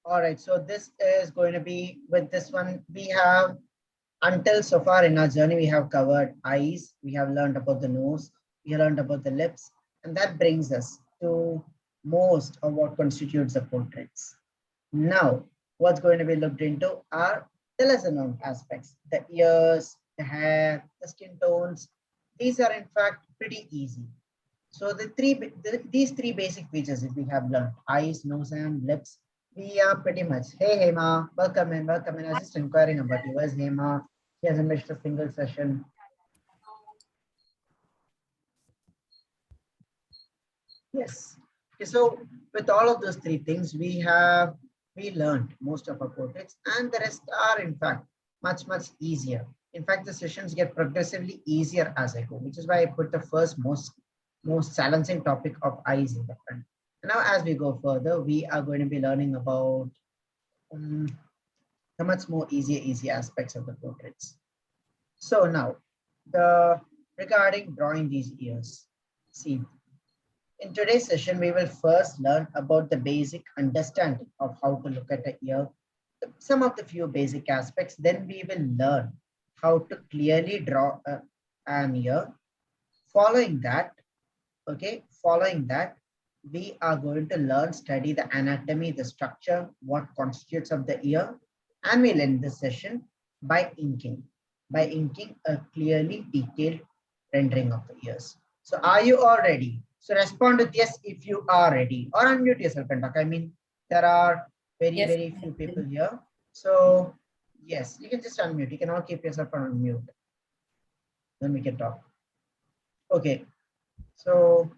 All right, so this is going to be with this one. We have until so far in our journey, we have covered eyes, we have learned about the nose, we have learned about the lips, and that brings us to most of what constitutes the portraits. Now, what's going to be looked into are the lesser known aspects, the ears, the hair, the skin tones. These are in fact pretty easy. So these three basic features that we have learned, eyes, nose, and lips, we are pretty much, hey Hema, welcome in, welcome in. I was just inquiring about you. Where's Hema? He hasn't missed a single session. Yes. Okay, so with all of those three things, we learned most of our portraits, and the rest are in fact much easier. In fact, the sessions get progressively easier as I go, which is why I put the first most challenging topic of eyes in the front. And now, as we go further, we are going to be learning about um, the much more easy aspects of the portraits. So now, the regarding drawing these ears. See, in today's session, we will first learn about the basic understanding of how to look at an ear, some of the few basic aspects. Then we will learn how to clearly draw an ear. Following that, we are going to study the anatomy, the structure, what constitutes of the ear, and we'll end this session by inking a clearly detailed rendering of the ears. So are you all ready? So respond with yes if you are ready, or unmute yourself and talk. I mean, there are very few people here. So yes, you can just unmute. You can all keep yourself on mute. Then we can talk. Okay. So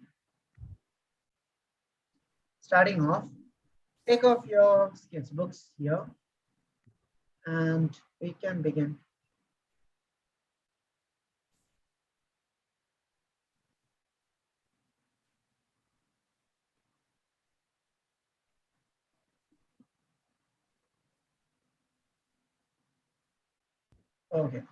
starting off, take off your sketch books here and we can begin. Okay.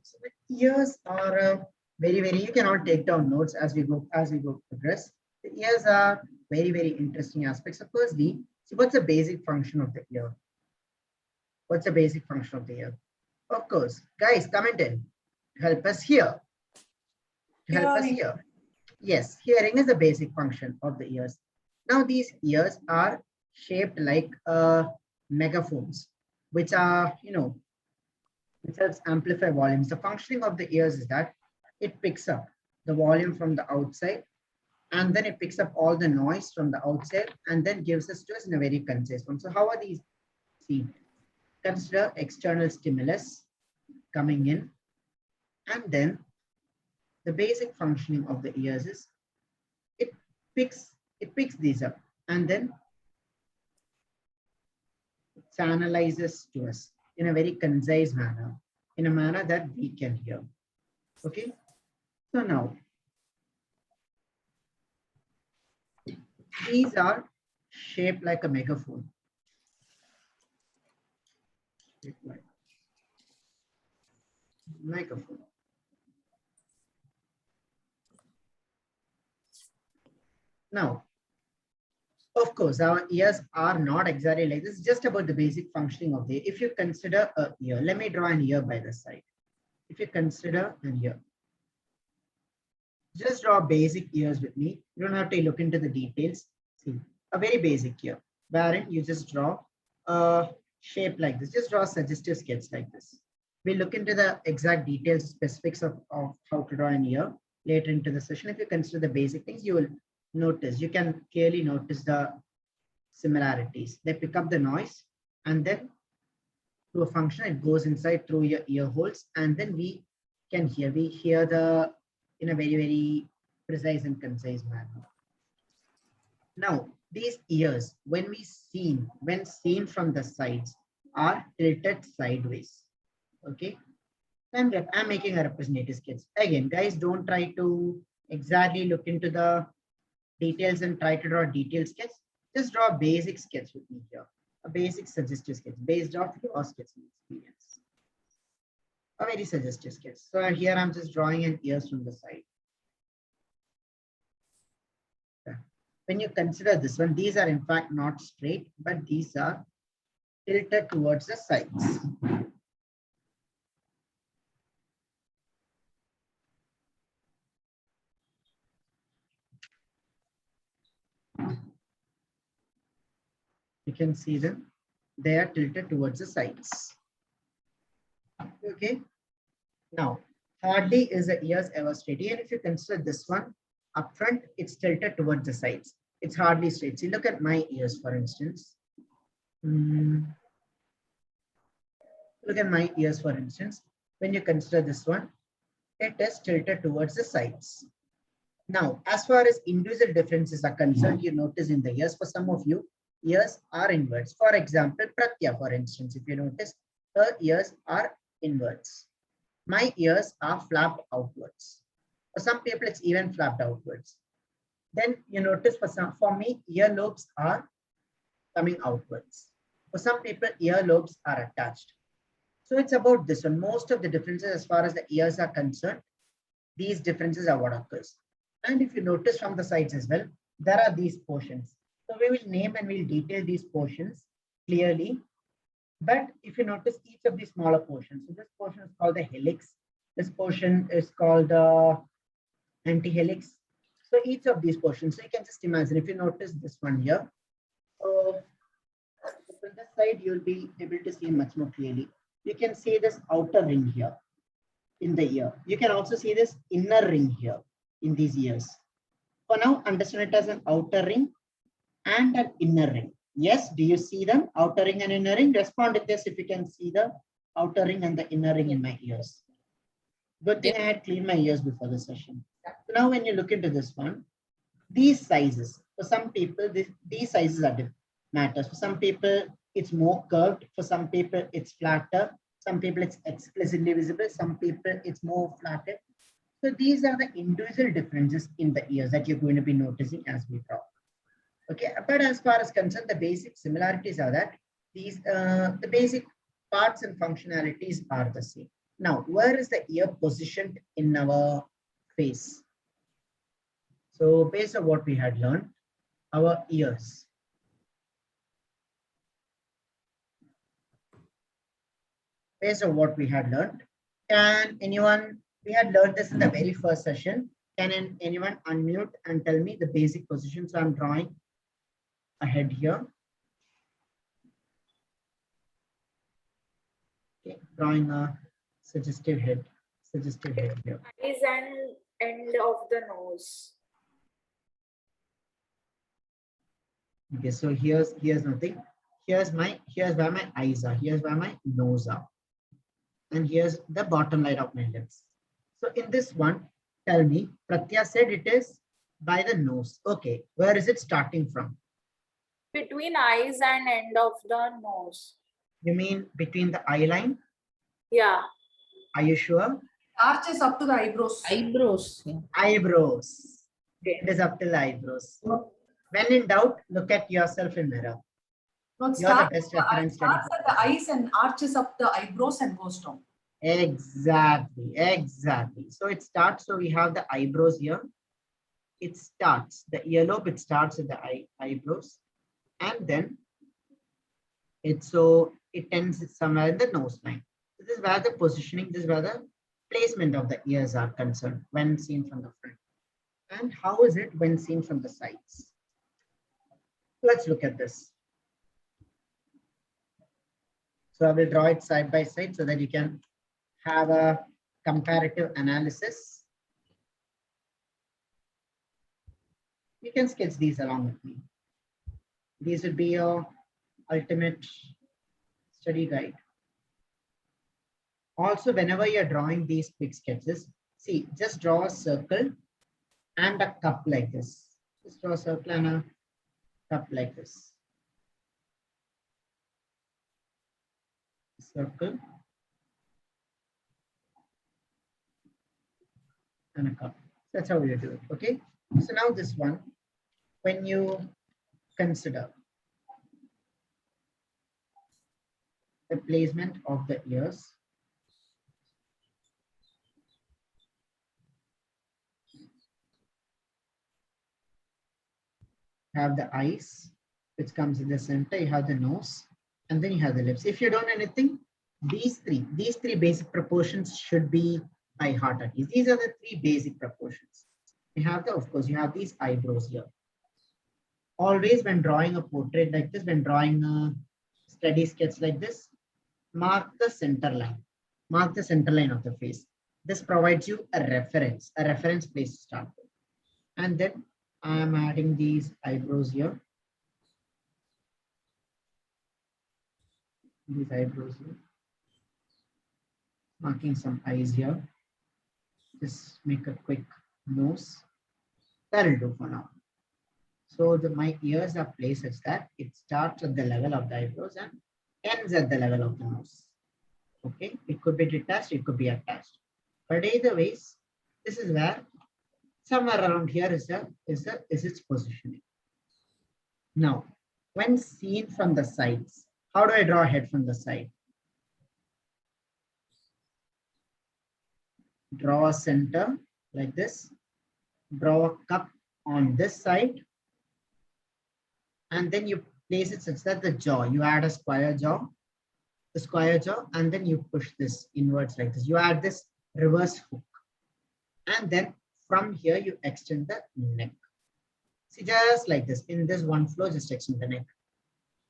So the ears are very, you can all take down notes as we go progress. The ears are very interesting aspects. So firstly, so what's the basic function of the ear? What's the basic function of the ear? Of course, guys, comment in. Help us here. Help us here. Yes, hearing is the basic function of the ears. Now these ears are shaped like megaphones, which are, which helps amplify volumes. The functioning of the ears is that it picks up the volume from the outside and then it picks up all the noise from the outside and then gives us to us in a very concise form. So how are these seen? Consider external stimulus coming in, and then the basic functioning of the ears is it picks these up and then channelizes to us in a very concise manner, in a manner that we can hear. Okay, so now these are shaped like a megaphone. Megaphone. Now, of course, our ears are not exactly like this. It's just about the basic functioning of the ear. If you consider a ear, let me draw an ear by the side. If you consider an ear, just draw basic ears with me. You don't have to look into the details. See, a very basic ear, wherein you just draw a shape like this. Just draw a suggestive sketch like this. We'll look into the exact details, specifics of how to draw an ear later into the session. If you consider the basic things, you will notice, you can clearly notice the similarities. They pick up the noise and then to a function, it goes inside through your ear holes, and then we hear the in a very, very precise and concise manner. Now, these ears, when seen from the sides, are tilted sideways. Okay. I'm making a representative sketch. Again, guys, don't try to exactly look into the details and try to draw a detailed sketch. Just draw a basic sketch with me here. A basic suggestive sketch based off your sketching experience. A very suggestive sketch. So here I'm just drawing an ears from the side. Okay. When you consider this one, these are in fact not straight, but these are tilted towards the sides. You can see them. They are tilted towards the sides. Okay. Now, hardly is the ears ever straight. Even if you consider this one up front, it's tilted towards the sides. It's hardly straight. See, look at my ears, for instance. Look at my ears, for instance. When you consider this one, it is tilted towards the sides. Now, as far as individual differences are concerned, you notice in the ears, for some of you, ears are inwards. For example, Pratya, for instance, if you notice, her ears are inwards. My ears are flapped outwards. For some people, it's even flapped outwards. Then you notice for me, earlobes are coming outwards. For some people, earlobes are attached. So it's about this one. Most of the differences as far as the ears are concerned, these differences are what occurs. And if you notice from the sides as well, there are these portions. So we will name and we'll detail these portions clearly. But if you notice each of these smaller portions, so this portion is called the helix. This portion is called the antihelix. So each of these portions, so you can just imagine if you notice this one here. So from this side, you'll be able to see much more clearly. You can see this outer ring here in the ear. You can also see this inner ring here in these ears. For now, understand it as an outer ring and an inner ring. Yes, do you see them? Outer ring and inner ring? Respond with this if you can see the outer ring and the inner ring in my ears. Good thing I had cleaned my ears before the session. So now when you look into this one, these sizes, for some people, these sizes are different matters. For some people, it's more curved. For some people, it's flatter. Some people, it's explicitly visible. Some people, it's more flatted. So these are the individual differences in the ears that you're going to be noticing as we talk. Okay, but as far as concerned, the basic similarities are that these the basic parts and functionalities are the same. Now, where is the ear positioned in our face? So based on what we had learned, our ears. Based on what we had learned, can anyone, we had learned this in the very first session. Can anyone unmute and tell me the basic position? So I'm drawing a head here. Okay, drawing a suggestive head here. Eyes and end of the nose. Okay, so here's nothing. Here's where my eyes are. Here's where my nose are. And here's the bottom line of my lips. So in this one, tell me, Pratya said it is by the nose. Okay, where is it starting from? Between eyes and end of the nose. You mean between the eye line? Yeah. Are you sure? Arches up to the eyebrows. Eyebrows. Yeah. Eyebrows. Okay, it is up to the eyebrows. When in doubt, look at yourself in mirror. No, it You're the starts, best reference study. starts at the eyes and arches up the eyebrows and goes down. Exactly. So it starts, so we have the eyebrows here. it starts, the earlobe, it starts at the eyebrows, and then it ends somewhere in the nose line. This is where the positioning, this is where the placement of the ears are concerned when seen from the front. And how is it when seen from the sides? Let's look at this. So I will draw it side by side so that you can have a comparative analysis. You can sketch these along with me. These would be your ultimate study guide. Also, whenever you're drawing these quick sketches, see, just draw a circle and a cup like this. Just draw a circle and a cup like this. Circle and a cup. That's how you do it. Okay. So now this one, when you consider the placement of the ears, have the eyes, which comes in the center, you have the nose, and then you have the lips. If you don't know anything, these three basic proportions should be by heart at least. These are the three basic proportions. You have of course, you have these eyebrows here. Always when drawing a portrait like this, when drawing a steady sketch like this, mark the center line. Mark the center line of the face. This provides you a reference place to start with. And then I am adding these eyebrows here. These eyebrows here. Marking some eyes here. Just make a quick nose. That'll do for now. So my ears are placed such that it starts at the level of the eyebrows and ends at the level of the nose. Okay, it could be detached, it could be attached. But either ways, this is where somewhere around here is its positioning. Now, when seen from the sides, how do I draw a head from the side? Draw a center like this. Draw a cup on this side. And then you place it such that the jaw, you add a square jaw, and then you push this inwards like this. You add this reverse hook. And then from here, you extend the neck. See, just like this. In this one flow, just extend the neck.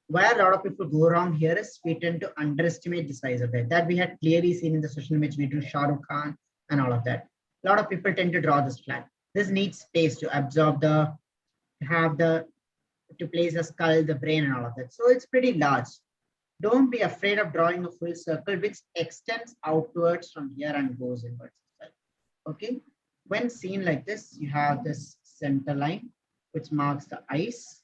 Where a lot of people go wrong here is we tend to underestimate the size of it. That we had clearly seen in the social image we do Shah Rukh Khan and all of that. A lot of people tend to draw this flat. This needs space to absorb to place the skull, the brain, and all of that. So it's pretty large. Don't be afraid of drawing a full circle which extends outwards from here and goes inwards. Okay. When seen like this, you have this center line which marks the eyes.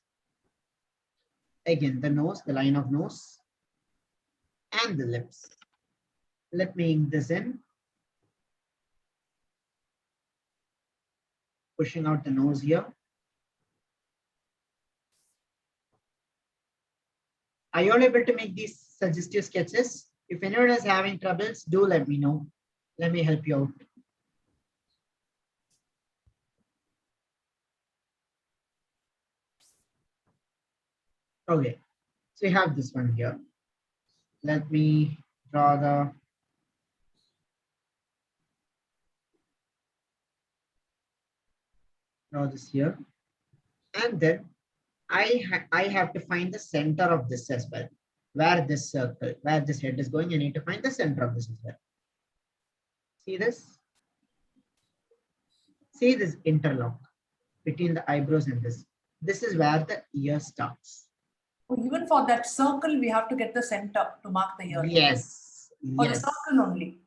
Again, the nose, the line of nose, and the lips. Let me ink this in. Pushing out the nose here. Are you all able to make these suggestive sketches? If anyone is having troubles, do let me know. Let me help you out. Okay, so we have this one here. Let me draw this here. And then I have to find the center of this as well. Where this circle, where this head is going, I need to find the center of this as well. See this? See this interlock between the eyebrows and this. This is where the ear starts. Oh, even for that circle, we have to get the center to mark the ear. Yes. For Yes. the circle only.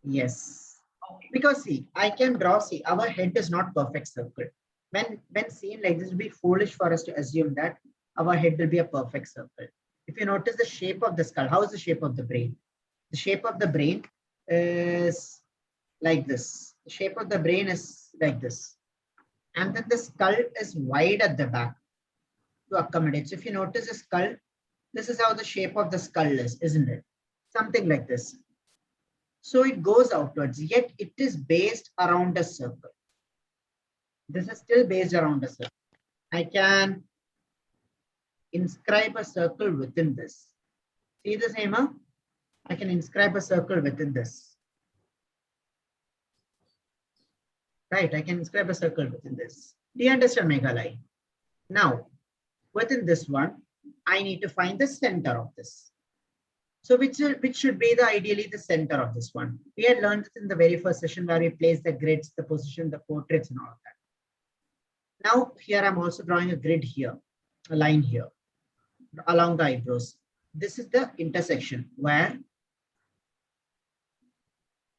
Yes. Okay. Because see, I can draw, see, our head is not perfect circle. When seen like this, it would be foolish for us to assume that our head will be a perfect circle. If you notice the shape of the skull, how is the shape of the brain? The shape of the brain is like this. The shape of the brain is like this. And then the skull is wide at the back to accommodate. So if you notice the skull, this is how the shape of the skull is, isn't it? Something like this. So it goes outwards, yet it is based around a circle. This is still based around a circle. I can inscribe a circle within this. See the same? Huh? I can inscribe a circle within this. Right, I can inscribe a circle within this. Do you understand, Meghalai? Now, within this one, I need to find the center of this. So which should be the ideally the center of this one? We had learned this in the very first session where we place the grids, the position, the portraits and all of that. Now, here I'm also drawing a grid here, a line here along the eyebrows. This is the intersection where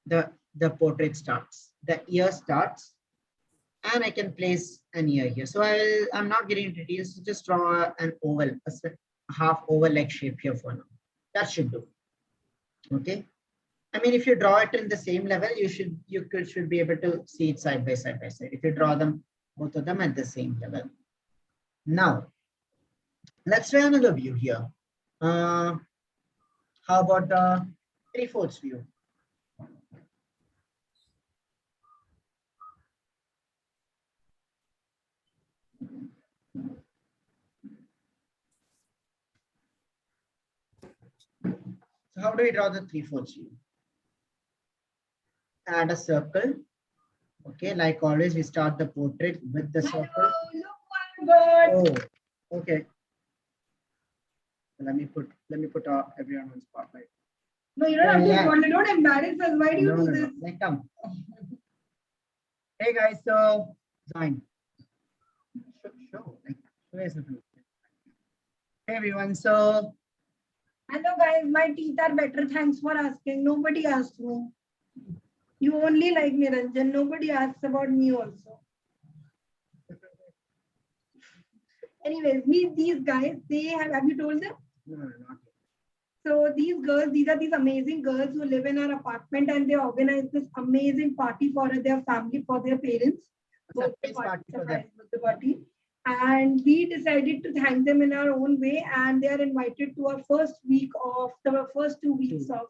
the portrait starts, the ear starts, and I can place an ear here. So I'm not getting into details, just draw an oval, a half oval like shape here for now. That should do. Okay. I mean, if you draw it in the same level, you should be able to see it side by side by side. If you draw them, both of them at the same level. Now, let's try another view here. How about the 3/4 view? So how do we draw the 3/4 view? Add a circle. Okay, like always, we start the portrait with the circle. Oh, okay. Let me put everyone on spotlight. No, you don't have to spotlight. Don't embarrass us. Why do you do this? No. Like, come. Hey guys, so join. Show. Hey everyone, so Hello guys, my teeth are better. Thanks for asking. Nobody asked me. You only like Niranjan. Nobody asks about me also. Anyways, meet these guys. They have you told them? no, not yet. So these girls, these are these amazing girls who live in our apartment and they organize this amazing party for their family, for their parents. Surprise party for them. Birthday party. And we decided to thank them in our own way, and they are invited to our first 2 weeks of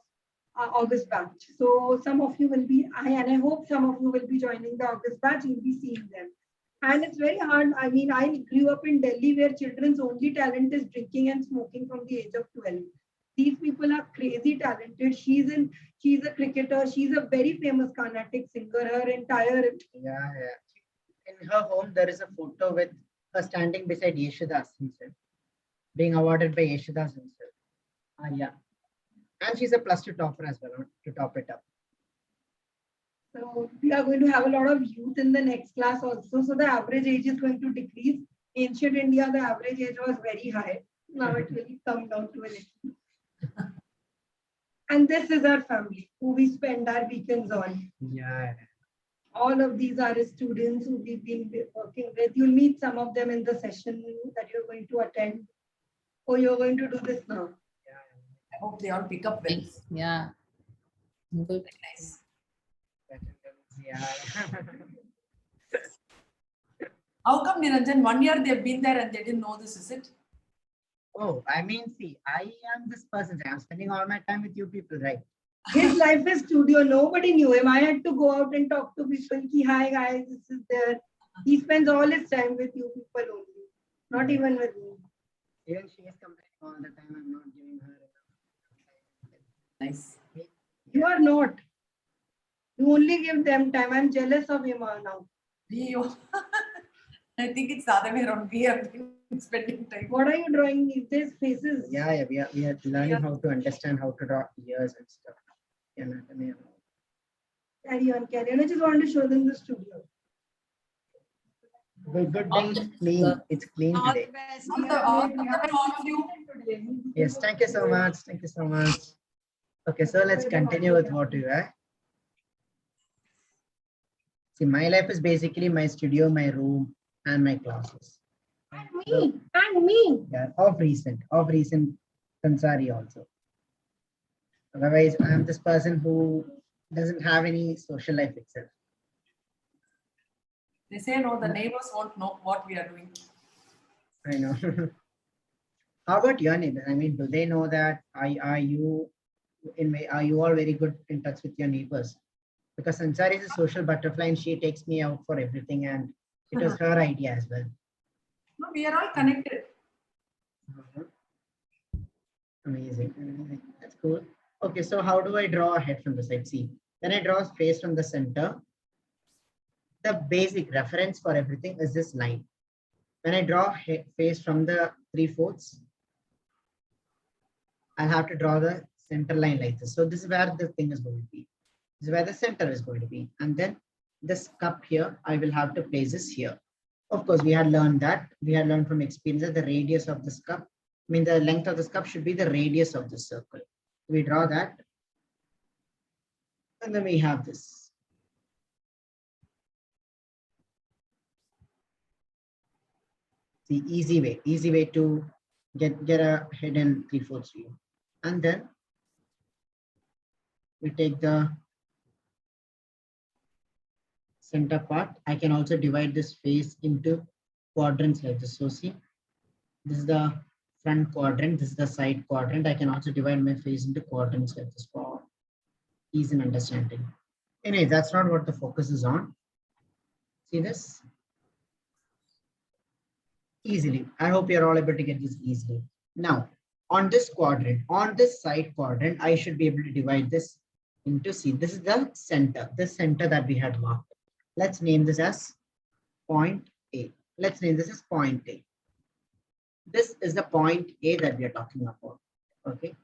August batch. So some of you will be, and I hope some of you will be joining the August batch. You'll be seeing them. And it's very hard. I mean, I grew up in Delhi where children's only talent is drinking and smoking from the age of 12. These people are crazy talented. She's a cricketer. She's a very famous Carnatic singer. Her entire Yeah. In her home, there is a photo with her standing beside Yeshudas himself, being awarded by Yeshudas himself. Yeah. And she's a +2 topper as well, to top it up. So we are going to have a lot of youth in the next class also. So the average age is going to decrease. Ancient India, the average age was very high. Now it will come down to a little. And this is our family who we spend our weekends on. Yeah. All of these are students who we've been working with. You'll meet some of them in the session that you're going to attend. Oh, you're going to do this now. I hope they all pick up well. Yeah. Good. Nice. Yeah. How come, Niranjan, 1 year they've been there and they didn't know this, is it? Oh, I mean, see, I am this person. I'm spending all my time with you people, right? His life is studio. Nobody knew him. I had to go out and talk to people. Ki, hi guys, this is there. He spends all his time with you people only. Not even with me. Even she is complaining all the time. I'm not giving her enough. Nice. You are not. You only give them time. I'm jealous of him now. I think it's the other way around. We have been spending time. What are you drawing? These faces. Yeah, we are learning how to understand how to draw ears and stuff. Anatomy. Carry on. I just want to show them the studio. Good day. It's clean. It's clean today. All of you. Yes, thank you so much. Thank you so much. Okay, so let's continue with what we were. See, my life is basically my studio, my room, and my classes. And me. Yeah, of recent Sansari also. Otherwise, I'm this person who doesn't have any social life itself. They say no, the neighbors won't know what we are doing. I know. How about your neighbors? I mean, do they know that? Are you all very good in touch with your neighbors? Because Sansari is a social butterfly and she takes me out for everything and It was her idea as well. No, we are all connected. Amazing. Amazing. That's cool. Okay, so how do I draw a head from the side? See, when I draw a face from the center, the basic reference for everything is this line. When I draw a face from the 3/4, I'll have to draw the center line like this. So this is where the thing is going to be. This is where the center is going to be. And then this cup here, I will have to place this here. Of course, we had learned that. We had learned from experience that the radius of this cup, I mean, the length of this cup should be the radius of the circle. We draw that. And then we have this. The easy way to get a head in 3/4 view. And then we take the center part. I can also divide this face into quadrants like this. So see, this is the front quadrant, this is the side quadrant. I can also divide my face into quadrants like this for ease in understanding. Anyway, that's not what the focus is on. See this? Easily. I hope you're all able to get this easily. Now, on this quadrant, on this side quadrant, I should be able to divide this into, see, this is the center, that we had marked. Let's name this as point A. Let's name this as point A. This is the point A that we are talking about. Okay.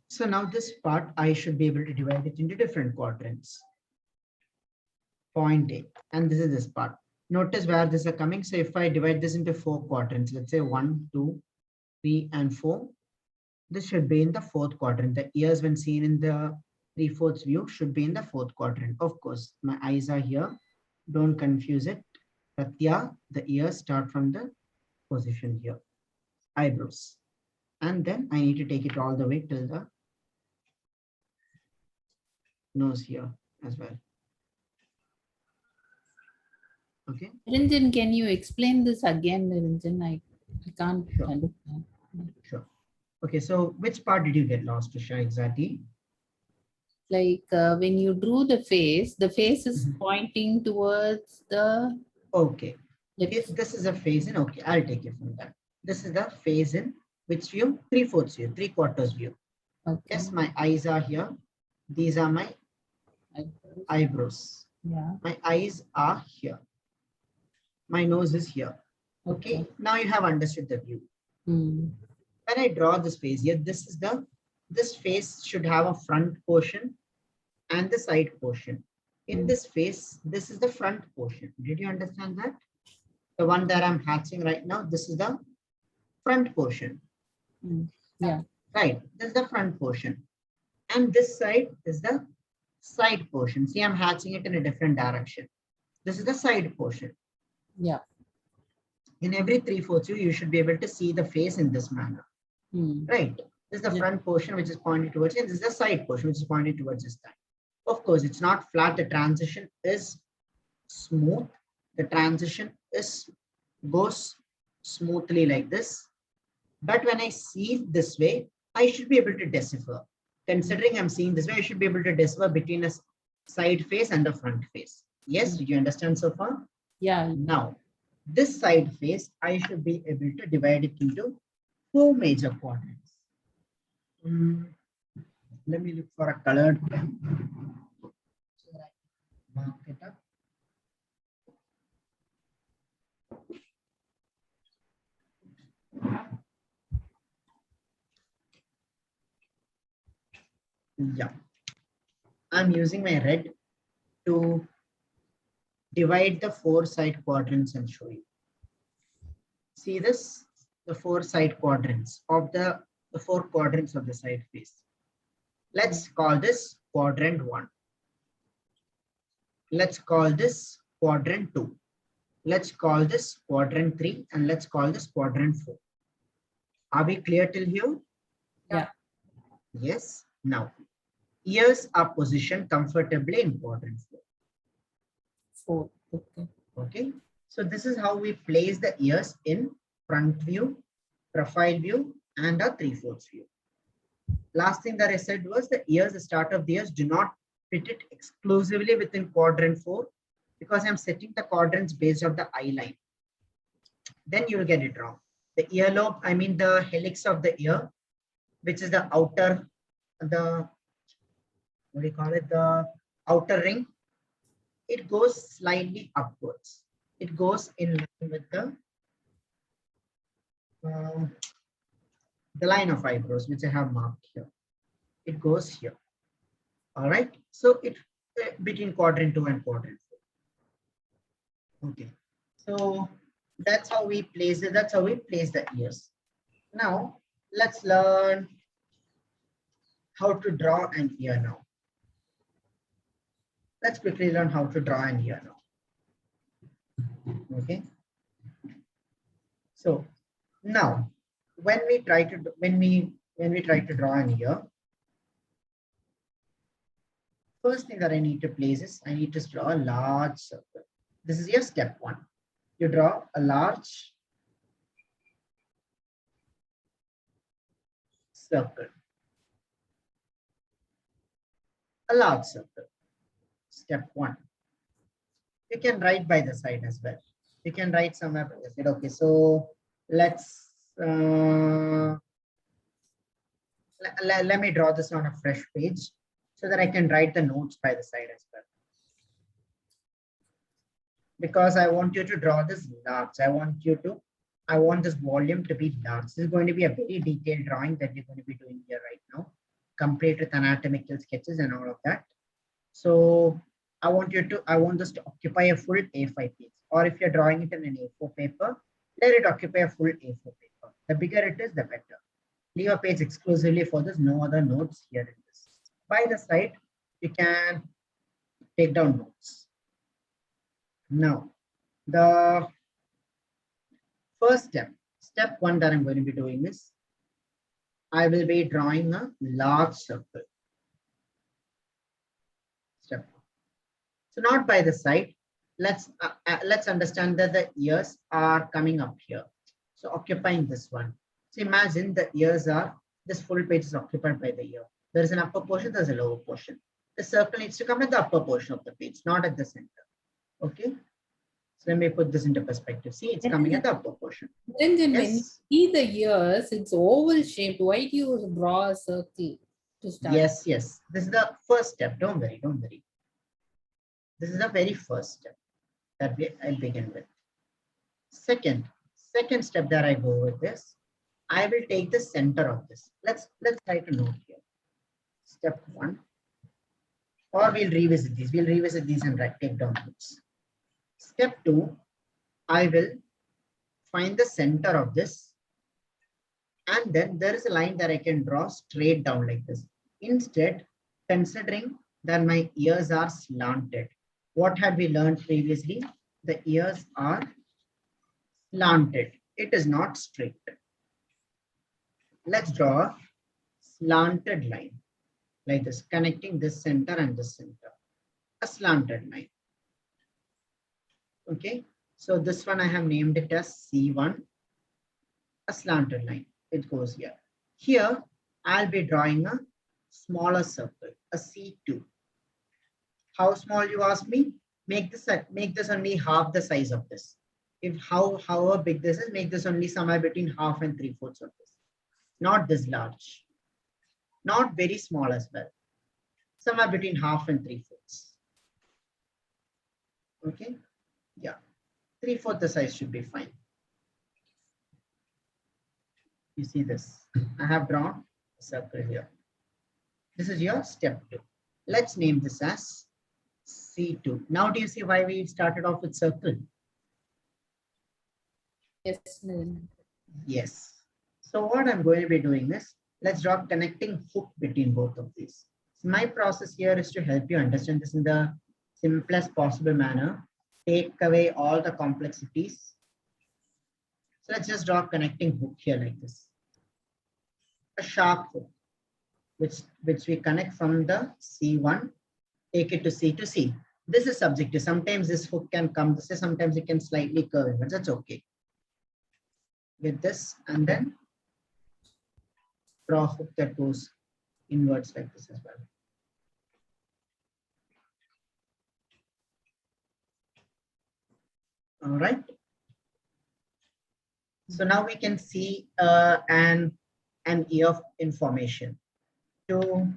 So now this part, I should be able to divide it into different quadrants. Point A, and this is this part. Notice where this is coming. So if I divide this into 4 quadrants, let's say 1, 2, 3, and 4, this should be in the 4th quadrant. The ears, when seen in the 3/4 view, should be in the 4th quadrant. Of course, my eyes are here. Don't confuse it. Pratya, the ears start from the position here. Eyebrows. And then I need to take it all the way till the nose here as well. Okay. Niranjan, can you explain this again, Niranjan? I can't Sure. understand. Sure. Okay, so which part did you get lost, Tisha, exactly? Like when you drew the face is Mhm. pointing towards the Okay. left. If this is a phase in, okay, I'll take it from that. This is the phase in which view? 3/4 view, 3/4 view. Okay. Yes, my eyes are here. These are my eyebrows. Yeah. My eyes are here. My nose is here. Okay. Now you have understood the view. Hmm. When I draw this face here, this face should have a front portion and the side portion. In this face, this is the front portion. Did you understand that? The one that I'm hatching right now, this is the front portion. Yeah. Right, this is the front portion. And this side is the side portion. See, I'm hatching it in a different direction. This is the side portion. Yeah. In every 3/4 view, you should be able to see the face in this manner. Right. This is the Yeah. front portion which is pointing towards you, and this is the side portion which is pointing towards this side. Of course, it's not flat. The transition is smooth. The transition goes smoothly like this. But when I see this way, I should be able to decipher. Considering I'm seeing this way, I should be able to decipher between a side face and a front face. Yes, did you understand so far? Yeah. Now, this side face, I should be able to divide it into 4 major quadrants. Let me look for a colored pen. So that I can mark it up. Yeah, I'm using my red to divide the 4 side quadrants and show you. See this? The 4 side quadrants of the 4 quadrants of the side face. Let's call this quadrant 1. Let's call this quadrant 2. Let's call this quadrant 3, and let's call this quadrant 4. Are we clear till here? Yes. Now, ears are positioned comfortably in quadrant 4. 4. Okay. Okay. So this is how we place the ears in front view, profile view, and a 3/4 view. Last thing that I said was the ears, the start of the ears, do not fit it exclusively within quadrant 4 because I'm setting the quadrants based on the eye line. Then you will get it wrong. The earlobe, I mean the helix of the ear, which is the outer, the, what do you call it, the outer ring, it goes slightly upwards. It goes in line with the line of eyebrows, which I have marked here. It goes here. All right. So it between quadrant 2 and quadrant 4. Okay. So that's how we place it. That's how we place the ears. Now let's learn how to draw an ear now. Let's quickly learn how to draw an ear now. Okay. So now when we try to draw an ear, first thing that I need to place is I need to draw a large circle. This is your step 1. You draw a large circle. A large circle. Step 1. You can write by the side as well. You can write somewhere by the side. Okay, so let's let me draw this on a fresh page so that I can write the notes by the side as well. Because I want you to draw this large. I want this volume to be large. This is going to be a very detailed drawing that we're going to be doing here right now, complete with anatomical sketches and all of that. So I want this to occupy a full A5 page, or if you're drawing it in an A4 paper, let it occupy a full A4 paper. The bigger it is, the better. Leave a page exclusively for this, no other notes here in this. By the side, you can take down notes. Now, the first step 1 that I'm going to be doing is I will be drawing a large circle. Step 1. So not by the side. Let's understand that the ears are coming up here. So occupying this one. So imagine the ears are, this full page is occupied by the ear. There is an upper portion, there's a lower portion. The circle needs to come at the upper portion of the page, not at the center. Okay. So let me put this into perspective. See, it's coming at the upper portion. Then when you Yes. see the ears, it's oval shaped. Why do you draw a circle to start? Yes. This is the first step. Don't worry. This is the very first step that I'll begin with. Second step that I go with this, I will take the center of this. Let's try to note here. Step 1. Or we'll revisit these. We'll revisit these and take down notes. Step 2, I will find the center of this. And then there is a line that I can draw straight down like this. Instead, considering that my ears are slanted. What had we learned previously? The ears are slanted. It is not straight. Let's draw a slanted line like this, connecting this center and this center. A slanted line. Okay, so this one I have named it as C1, a slanted line. It goes here. Here, I'll be drawing a smaller circle, a C2. How small, you ask me? Make this only half the size of this. If however big this is, make this only somewhere between half and 3/4 of this. Not this large. Not very small as well. Somewhere between half and 3/4. Okay. Yeah, 3/4 the size should be fine. You see this? I have drawn a circle here. This is your step 2. Let's name this as C2. Now do you see why we started off with circle? Yes. Niranjan. Yes. So what I'm going to be doing is, let's draw a connecting hook between both of these. So my process here is to help you understand this in the simplest possible manner. Take away all the complexities. So let's just draw a connecting hook here like this. a sharp hook, which we connect from the C1, take it to C to C. This is subjective. Sometimes this hook can come this way, sometimes it can slightly curve, but that's okay. Get this, and then draw a hook that goes inwards like this as well. All right. So now we can see an E of information. To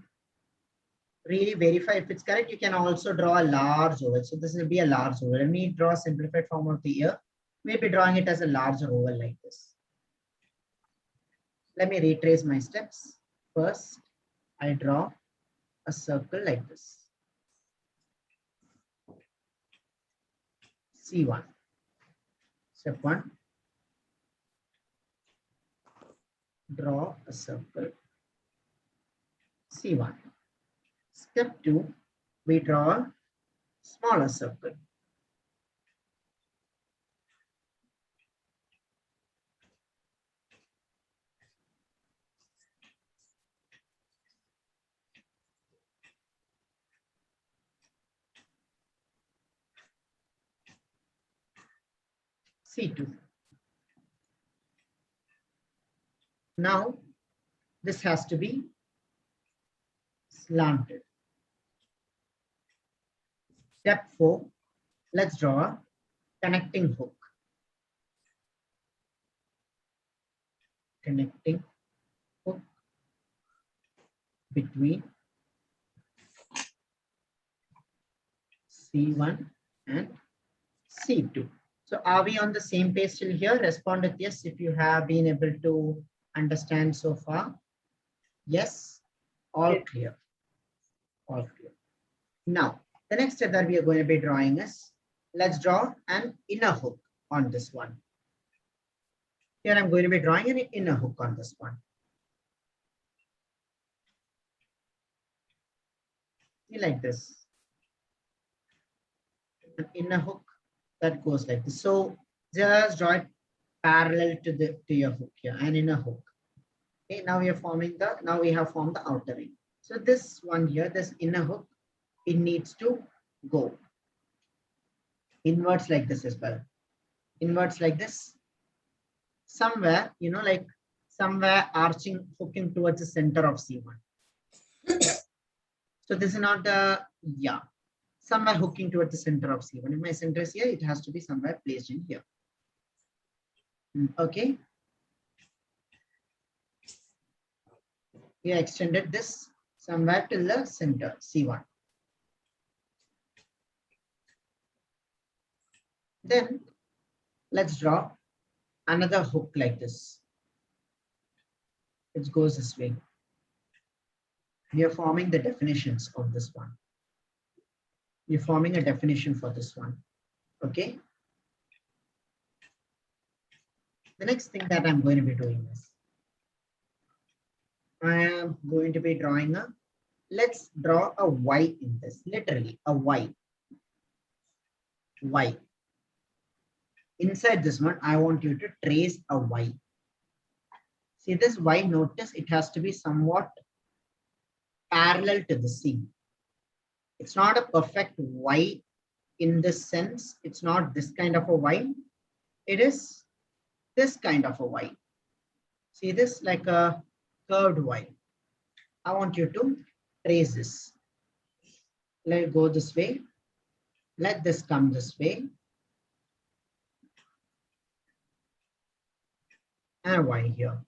really verify if it's correct, you can also draw a large oval. So this will be a large oval. Let me draw a simplified form of the ear. We'll be drawing it as a larger oval like this. Let me retrace my steps. First, I draw a circle like this. C1. Step 1. Draw a circle. C1. Step 2, we draw a smaller circle. C2. Now, this has to be slanted. Step 4, let's draw a connecting hook. Connecting hook between C1 and C2. So are we on the same page till here? Respond with yes if you have been able to understand so far. Yes, all clear. All clear. Now, the next step that we are going to be drawing is, let's draw an inner hook on this one. Here I'm going to be drawing an inner hook on this one. See, like this. An inner hook that goes like this. So just draw it parallel to your hook here, an inner hook. Okay, now we have formed the outer ring. So this one here, this inner hook, it needs to go inwards like this as well. Inwards like this. Somewhere, like somewhere arching, hooking towards the center of C1. So this is not the, somewhere hooking towards the center of C1. If my center is here, it has to be somewhere placed in here. Okay. We extended this somewhere till the center, C1. Then let's draw another hook like this. It goes this way. We are forming the definitions of this one. We are forming a definition for this one. Okay. The next thing that I'm going to be doing is, I am going to be drawing let's draw a Y in this, literally a Y. Y. Inside this one, I want you to trace a Y. See this Y, notice it has to be somewhat parallel to the C. It's not a perfect Y in this sense. It's not this kind of a Y. It is this kind of a Y. See this, like a curved Y. I want you to trace this. Let it go this way. Let this come this way. And Y here.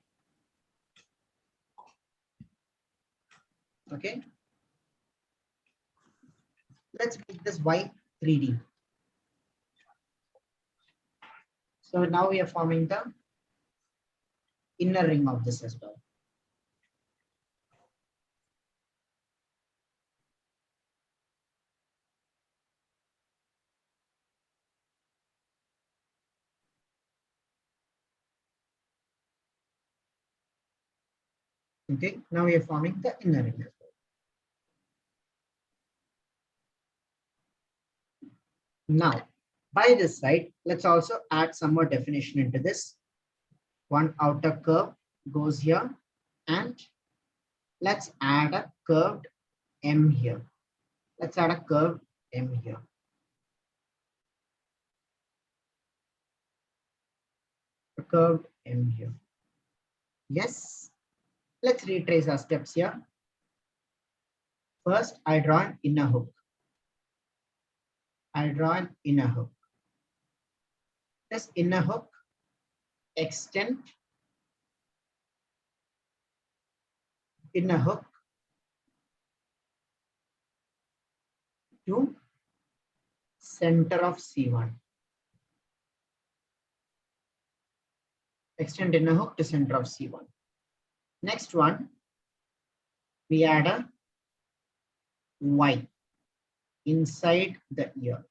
Okay. Let's make this Y 3D. So now we are forming the inner ring of this as well. Okay, now we are forming the inner ring as well. Now, by this side, let's also add some more definition into this. One outer curve goes here, And let's add a curved M here. Let's add a curved M here. A curved M here. Yes. Let's retrace our steps here. First, I draw an inner hook. I draw an inner hook. This inner hook extend inner hook to center of C1. Extend inner hook to center of C1. Next one, we add a Y inside the ear.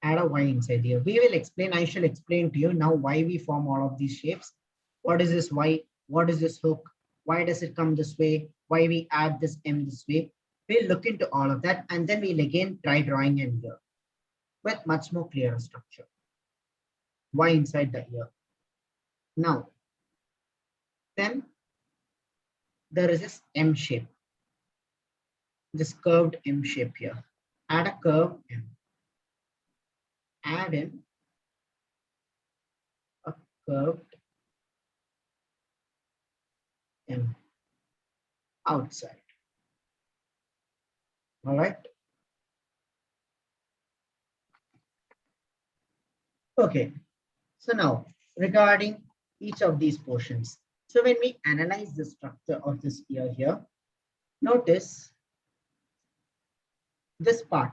Add a Y inside the ear. We will explain, I shall explain to you now why we form all of these shapes. What is this Y? What is this hook? Why does it come this way? Why we add this M this way? We'll look into all of that and then we'll again try drawing an ear with much more clearer structure. Y inside the ear. Now, then there is this M shape, this curved M shape here. Add a curve M. Add in a curved M outside. All right. Okay. So now regarding each of these portions. So when we analyze the structure of this ear here, notice this part.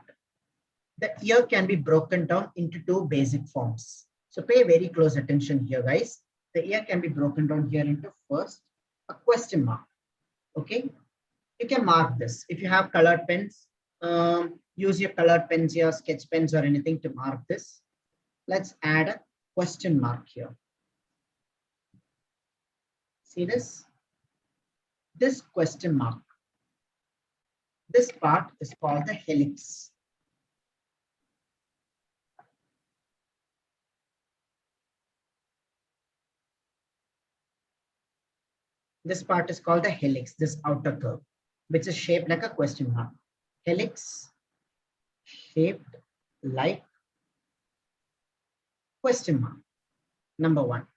The ear can be broken down into two basic forms. So pay very close attention here, guys. The ear can be broken down here into first a question mark. Okay, you can mark this. If you have colored pens, use your colored pens here, sketch pens or anything to mark this. Let's add a question mark here. See this? This question mark. This part is called the helix. This part is called the helix, this outer curve, which is shaped like a question mark. Helix shaped like question mark. Number one,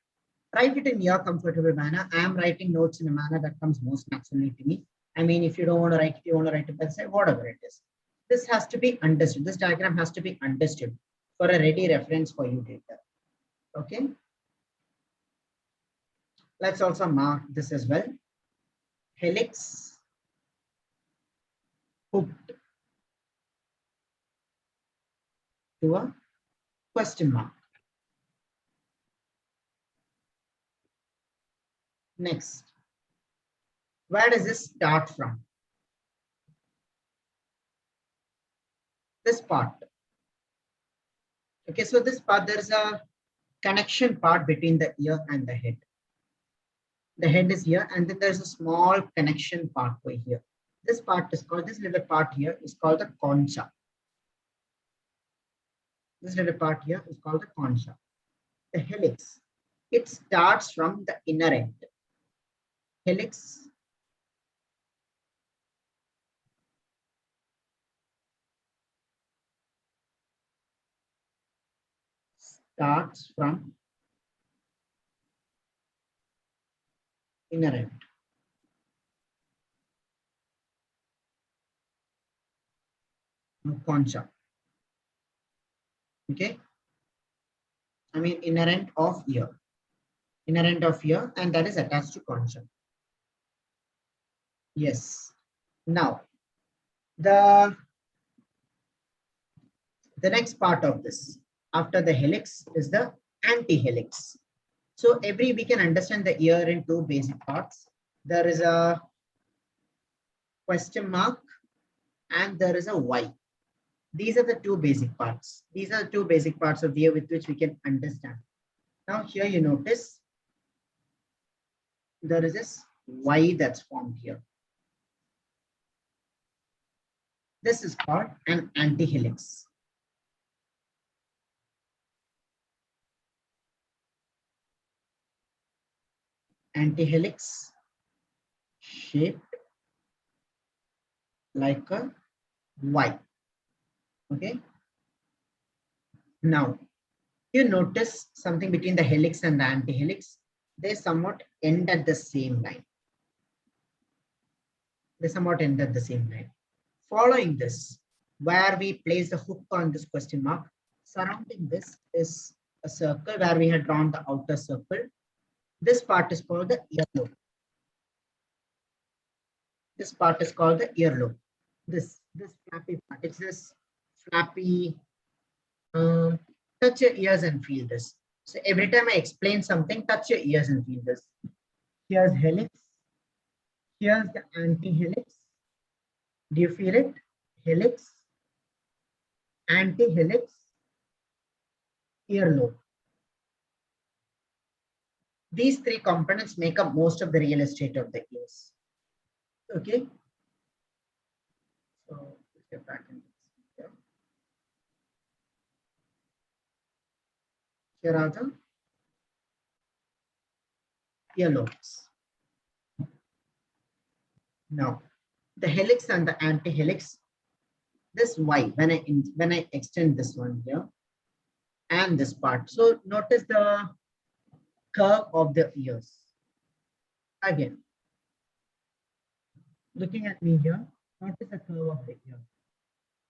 write it in your comfortable manner. I am writing notes in a manner that comes most naturally to me. I mean, if you don't want to write it, you want to write it by side, whatever it is. This has to be understood. This diagram has to be understood for a ready reference for you later. Okay. Let's also mark this as well. Helix hooked to a question mark. Next, where does this start from? This part. Okay, so this part, there's a connection part between the ear and the head. The head is here, and then there's a small connection part over here. This part is called, this little part here is called the concha. This little part here is called the concha. The helix, it starts from the inner end. Helix starts from inner end. Concha. Okay. I mean inner end of ear. Inner end of ear, and that is attached to concha. Yes. Now, the next part of this after the helix is the antihelix. So we can understand the ear in two basic parts. There is a question mark and there is a Y. These are the two basic parts. These are the two basic parts of the ear with which we can understand. Now here you notice there is this Y that's formed here. This is called an antihelix. antihelix shaped like a Y. Okay. Now, you notice something between the helix and the antihelix. They somewhat end at the same line. They somewhat end at the same line. Following this, where we place the hook on this question mark, surrounding this is a circle where we had drawn the outer circle. This part is called the earlobe. This part is called the earlobe. This flappy part. It's this flappy. Touch your ears and feel this. So every time I explain something, touch your ears and feel this. Here's helix. Here's the antihelix. Do you feel it? Helix, antihelix, earlobe. These three components make up most of the real estate of the ears. Okay. So let's get back into this. Here are the earlobes. Now, the helix and the antihelix, this Y, when I extend this one here and this part. So notice the curve of the ears. Again, looking at me here, notice the curve of the ear.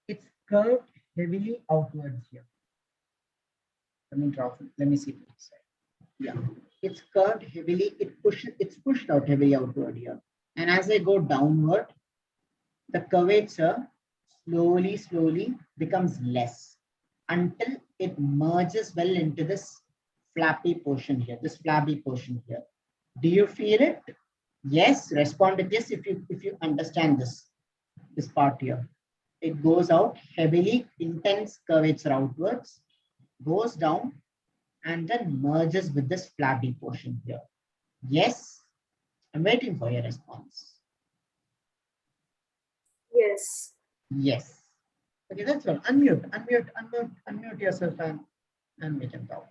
It's curved heavily outwards here. Let me see this side. Yeah, it's curved heavily, it's pushed out heavily outward here. And as I go downward, the curvature slowly becomes less until it merges well into this flappy portion here, this flabby portion here. Do you feel it? Yes, respond with yes if you understand this part here. It goes out heavily, intense curvature outwards, goes down, and then merges with this flabby portion here. Yes, I'm waiting for your response. Yes. Yes. Okay, that's all. Unmute yourself and we can talk.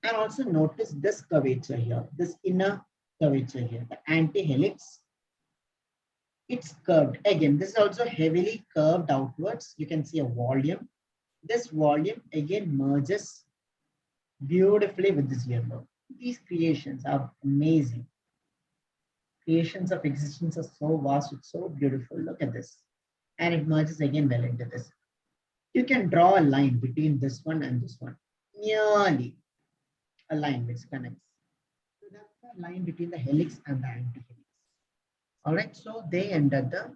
And also notice this curvature here, this inner curvature here, the antihelix. It's curved. Again, this is also heavily curved outwards. You can see a volume. This volume again merges beautifully with this earlobe. These creations are amazing. Creations of existence are so vast, it's so beautiful. Look at this. And it merges again well into this. You can draw a line between this one and this one. Nearly a line which connects. So that's the line between the helix and the antihelix. All right, so they end at the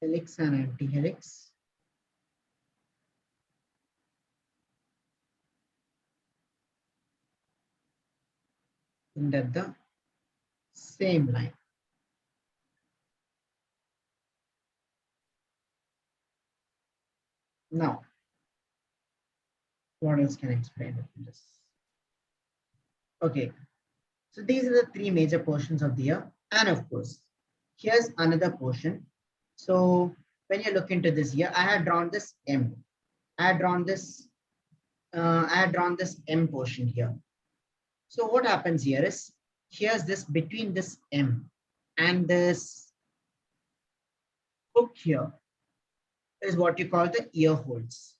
helix and antihelix. End at the same line. Now, what else can I explain with this? Okay, so these are the three major portions of the ear. And of course, here's another portion. So when you look into this here, I had drawn this M. I had drawn this M portion here. So what happens here is, here's this between this M and this hook here is what you call the ear holes.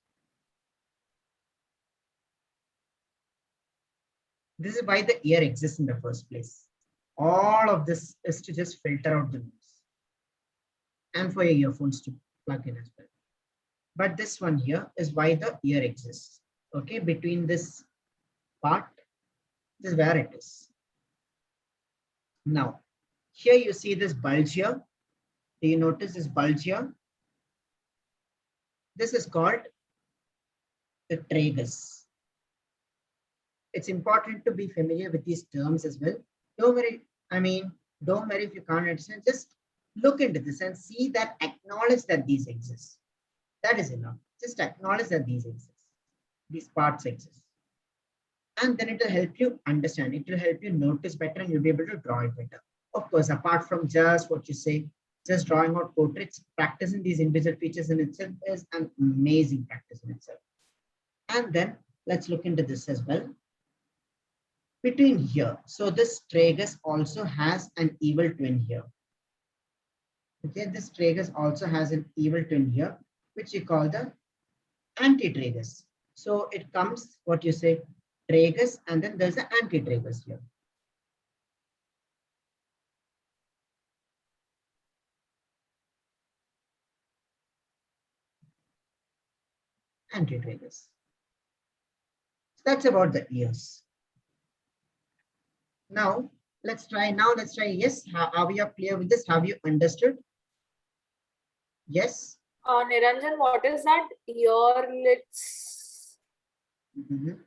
This is why the ear exists in the first place. All of this is to just filter out the noise and for your earphones to plug in as well. But this one here is why the ear exists. Okay, between this part, this is where it is. Now, here you see this bulge here. Do you notice this bulge here? This is called the tragus. It's important to be familiar with these terms as well. Don't worry if you can't understand, just look into this and see that, acknowledge that these exist. That is enough. Just acknowledge that these exist. These parts exist. And then it will help you understand. It will help you notice better and you'll be able to draw it better. Of course, apart from just what you say, just drawing out portraits, practicing these individual features in itself is an amazing practice in itself. And then let's look into this as well. Between here, so this tragus also has an evil twin here. Okay, this tragus also has an evil twin here, which we call the anti-tragus. So it comes, what you say, tragus, and then there's an anti-tragus here. Anti-tragus. So that's about the ears. Now let's try. Yes, are we up clear with this? Have you understood? Yes. Niranjan, what is that? Earlets. Mhm.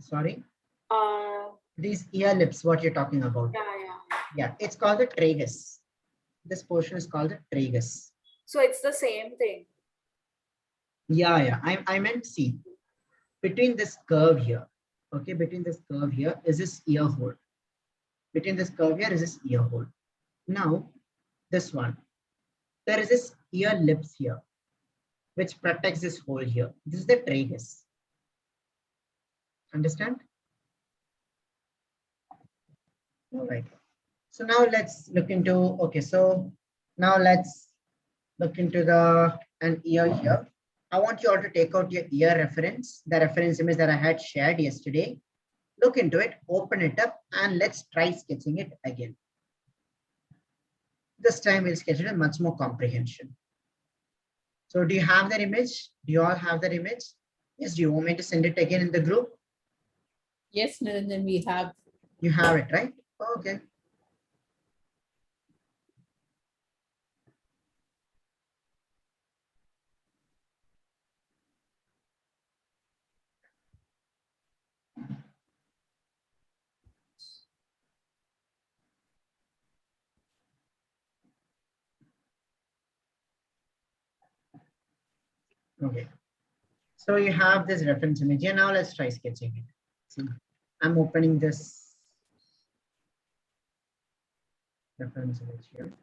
Sorry. Uh, These ear lips, what you're talking about. yeah. Yeah, it's called the tragus. This portion is called the tragus. So it's the same thing. Yeah. I meant, see, between this curve here, okay, between this curve here is this ear hole. Between this curve here is this ear hole. Now, this one, there is this ear lips here, which protects this hole here. This is the tragus. Understand? All right. So now let's look into, okay, so now let's look into an ear here. I want you all to take out your ear reference, the reference image that I had shared yesterday. Look into it, open it up, and let's try sketching it again. This time we'll sketch it with much more comprehension. So do you have that image? Do you all have that image? Yes, do you want me to send it again in the group? Yes, Niranjan, we have. You have it, right? Okay. Okay. So you have this reference image here. Now let's try sketching it. See, I'm opening this reference image here.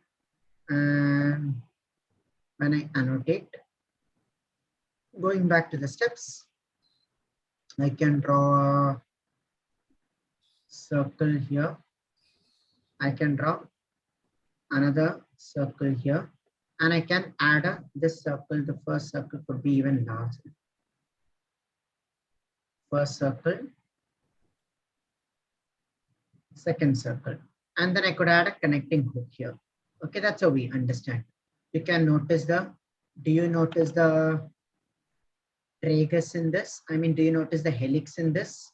And when I annotate, going back to the steps, I can draw a circle here. I can draw another circle here. And I can add this circle. The first circle could be even larger. First circle, second circle. And then I could add a connecting hook here. Okay, that's how we understand. You can notice do you notice the tragus in this? I mean, do you notice the helix in this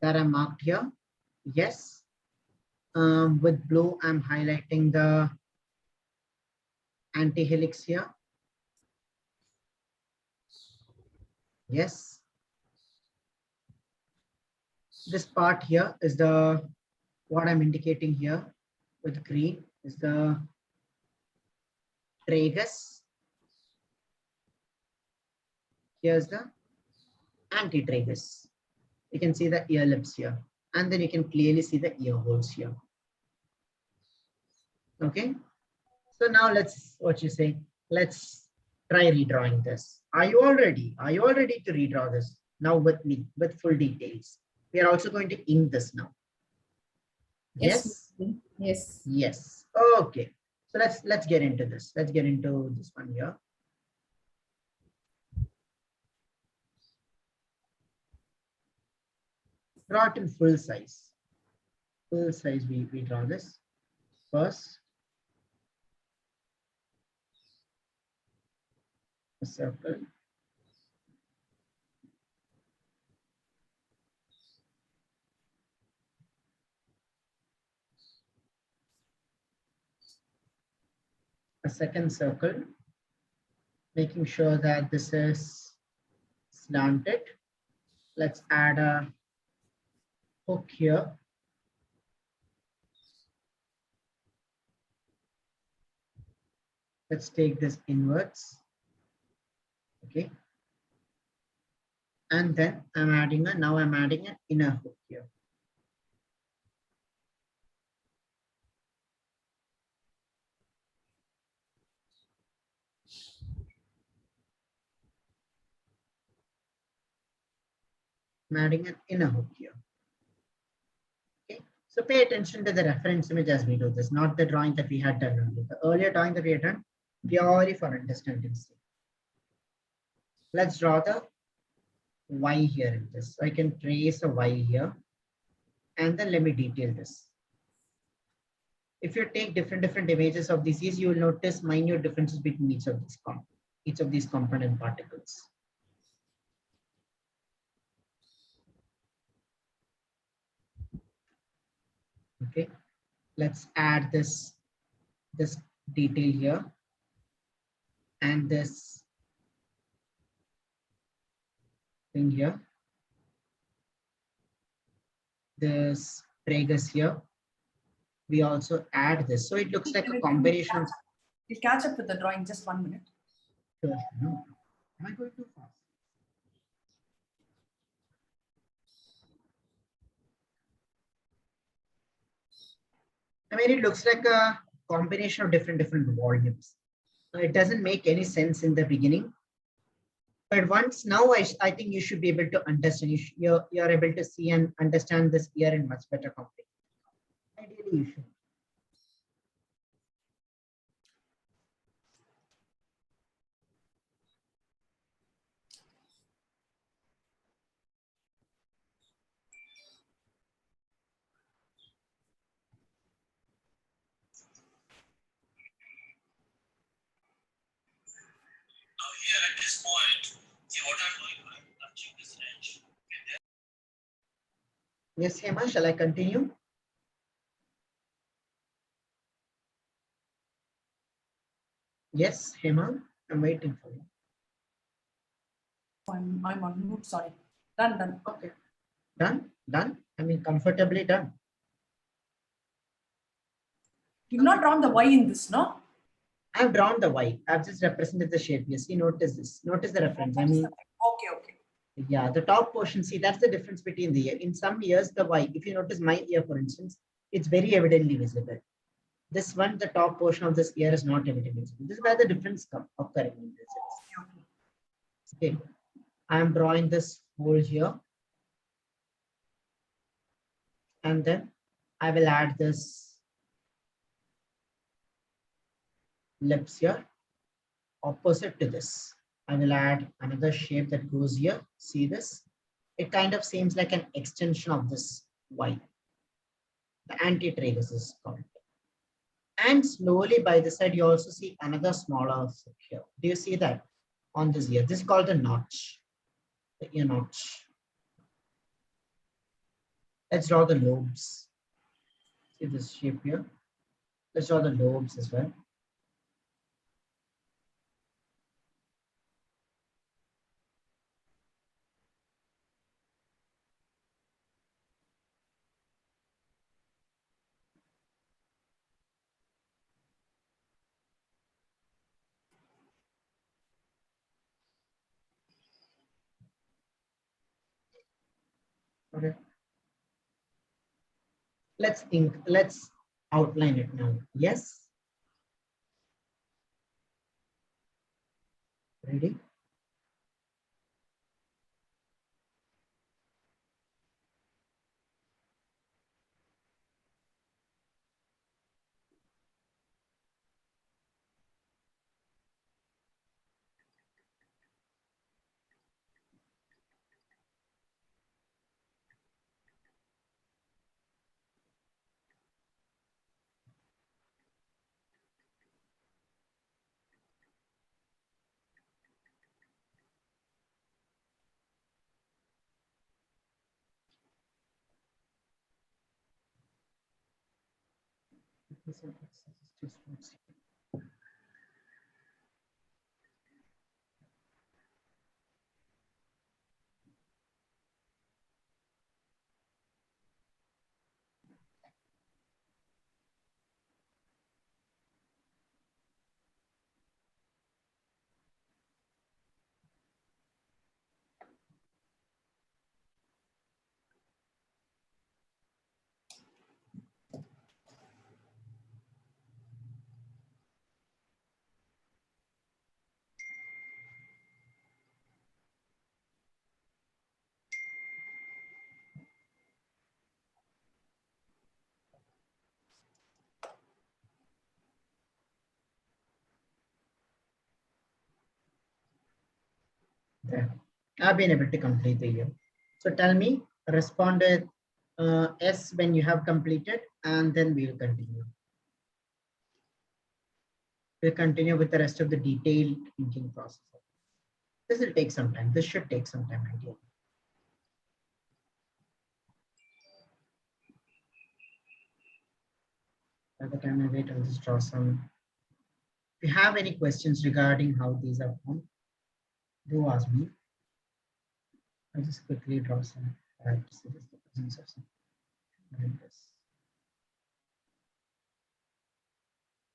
that I marked here? Yes. With blue, I'm highlighting the antihelix here. Yes. This part here is what I'm indicating here with green is the tragus. Here's the antitragus. You can see the ear lips here. And then you can clearly see the ear holes here. Okay. So now let's let's try redrawing this. Are you all ready? Are you all ready to redraw this? Now with me, with full details. We are also going to ink this now. Yes? Yes. Yes. Okay. So let's get into this. Let's get into this one here. Draw it in full size. Full size, we draw this first. A circle. A second circle, making sure that this is slanted. Let's add a hook here. Let's take this inwards. Okay. And then now I'm adding an inner hook here. I'm adding an inner hook here. Okay, so pay attention to the reference image as we do this, not the drawing that we had done earlier. The earlier drawing that we had done purely for understanding sake. Let's draw the Y here in this. So I can trace a Y here, and then let me detail this. If you take different images of these, you will notice minute differences between each of these component particles. Okay, let's add this detail here and this thing here, this Tragus here. We also add this, so it looks like a combination of. We'll catch up with the drawing, just 1 minute. Sure, no. Am I going too fast? I mean, it looks like a combination of different volumes. So it doesn't make any sense in the beginning. But once now, I think you should be able to understand. You're able to see and understand this here in much better comprehension. Ideally, you should. Now here at this point, see what I'm doing, I'm touching this edge. Yes, Hema, shall I continue? Yes, Hema, I'm waiting for you. I'm on mute, sorry. Done. Okay, done. I mean, comfortably done. You've not drawn the Y in this, no? I've drawn the Y. I've just represented the shape. You see, notice this. Notice the reference. I mean, Okay. yeah, the top portion. See, that's the difference between the ear. In some ears, the Y. If you notice my ear, for instance, it's very evidently visible. This one, the top portion of this ear is not evidently visible. This is where the difference occurring in this. Okay, I am drawing this hole here, and then I will add this lips here. Opposite to this, I will add another shape that goes here. See this? It kind of seems like an extension of this Y. The anti-tragus is called. And slowly by the side, you also see another smaller here. Do you see that on this ear? This is called the notch, the ear notch. Let's draw the lobes. See this shape here? Let's draw the lobes as well. Okay. Let's outline it now. Yes. Ready? I've been able to complete the year. So tell me, respond with S when you have completed, and then we'll continue. We'll continue with the rest of the detailed thinking process. This will take some time. This should take some time, ideally. By the time I wait, I'll just draw some. If you have any questions regarding how these are formed, do ask me. I'll just quickly draw some. To suggest the presence of some like this.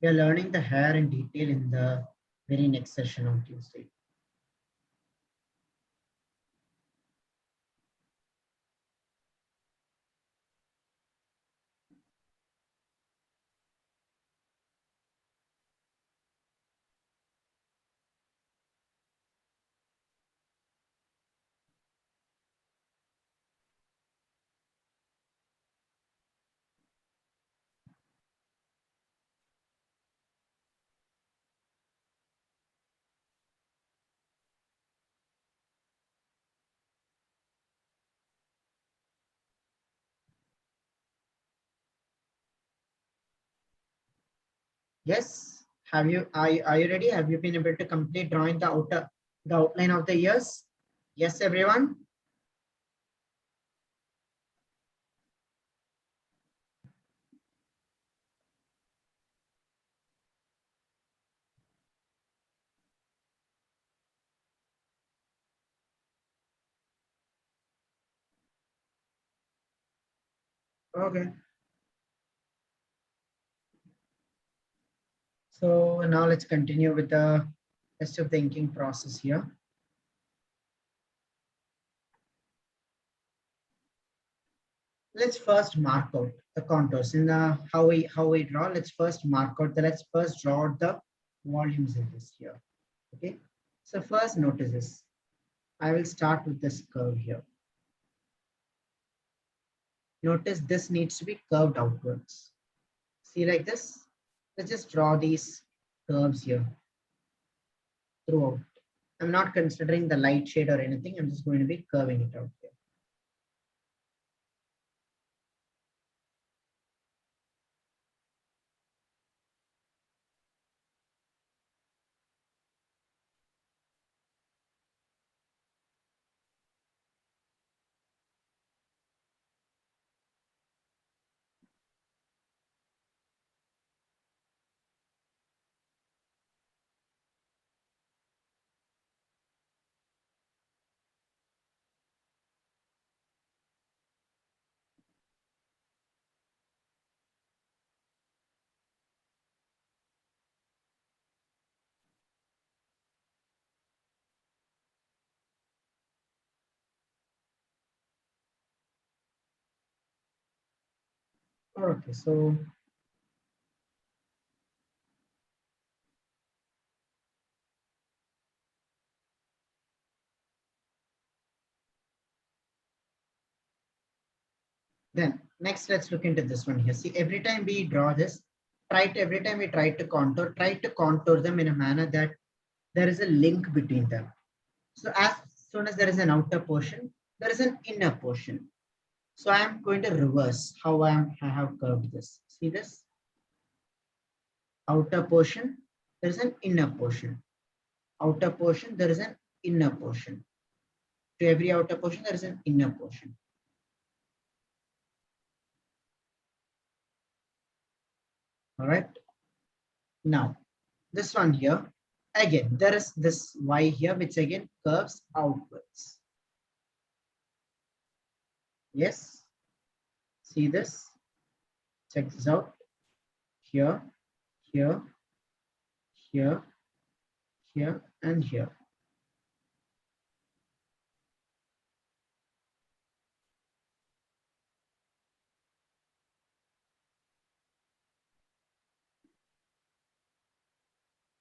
We are learning the hair in detail in the very next session on Tuesday. Yes. Are you ready? Have you been able to complete drawing the outline of the ears? Yes, everyone. Okay. So now let's continue with the rest of the inking process here. Let's first mark out the contours in the how we draw. Let's first mark out let's first draw out the volumes in this here. Okay. So first notice this. I will start with this curve here. Notice this needs to be curved outwards. See like this? Let's just draw these curves here throughout. I'm not considering the light shade or anything. I'm just going to be curving it out here. Okay, so then next let's look into this one here. See, every time we draw this, every time we try to contour them in a manner that there is a link between them. So as soon as there is an outer portion, there is an inner portion. So I am going to reverse how I have curved this. See this? Outer portion, there is an inner portion. Outer portion, there is an inner portion. To every outer portion, there is an inner portion. All right. Now, this one here, again, there is this Y here, which again curves outwards. Yes. See this? Check this out. Here, here, here, here, and here.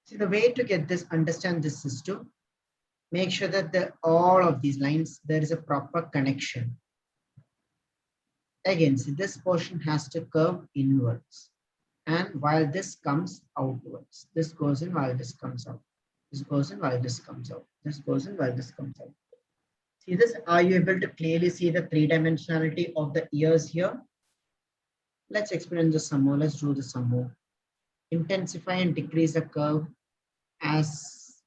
See, the way to get this, understand this is to make sure that all of these lines, there is a proper connection. Again, see, this portion has to curve inwards. And while this comes outwards, this goes in while this comes out. This goes in while this comes out. This goes in while this comes out. See this? Are you able to clearly see the three-dimensionality of the ears here? Let's experiment this some more. Let's do this some more. Intensify and decrease the curve as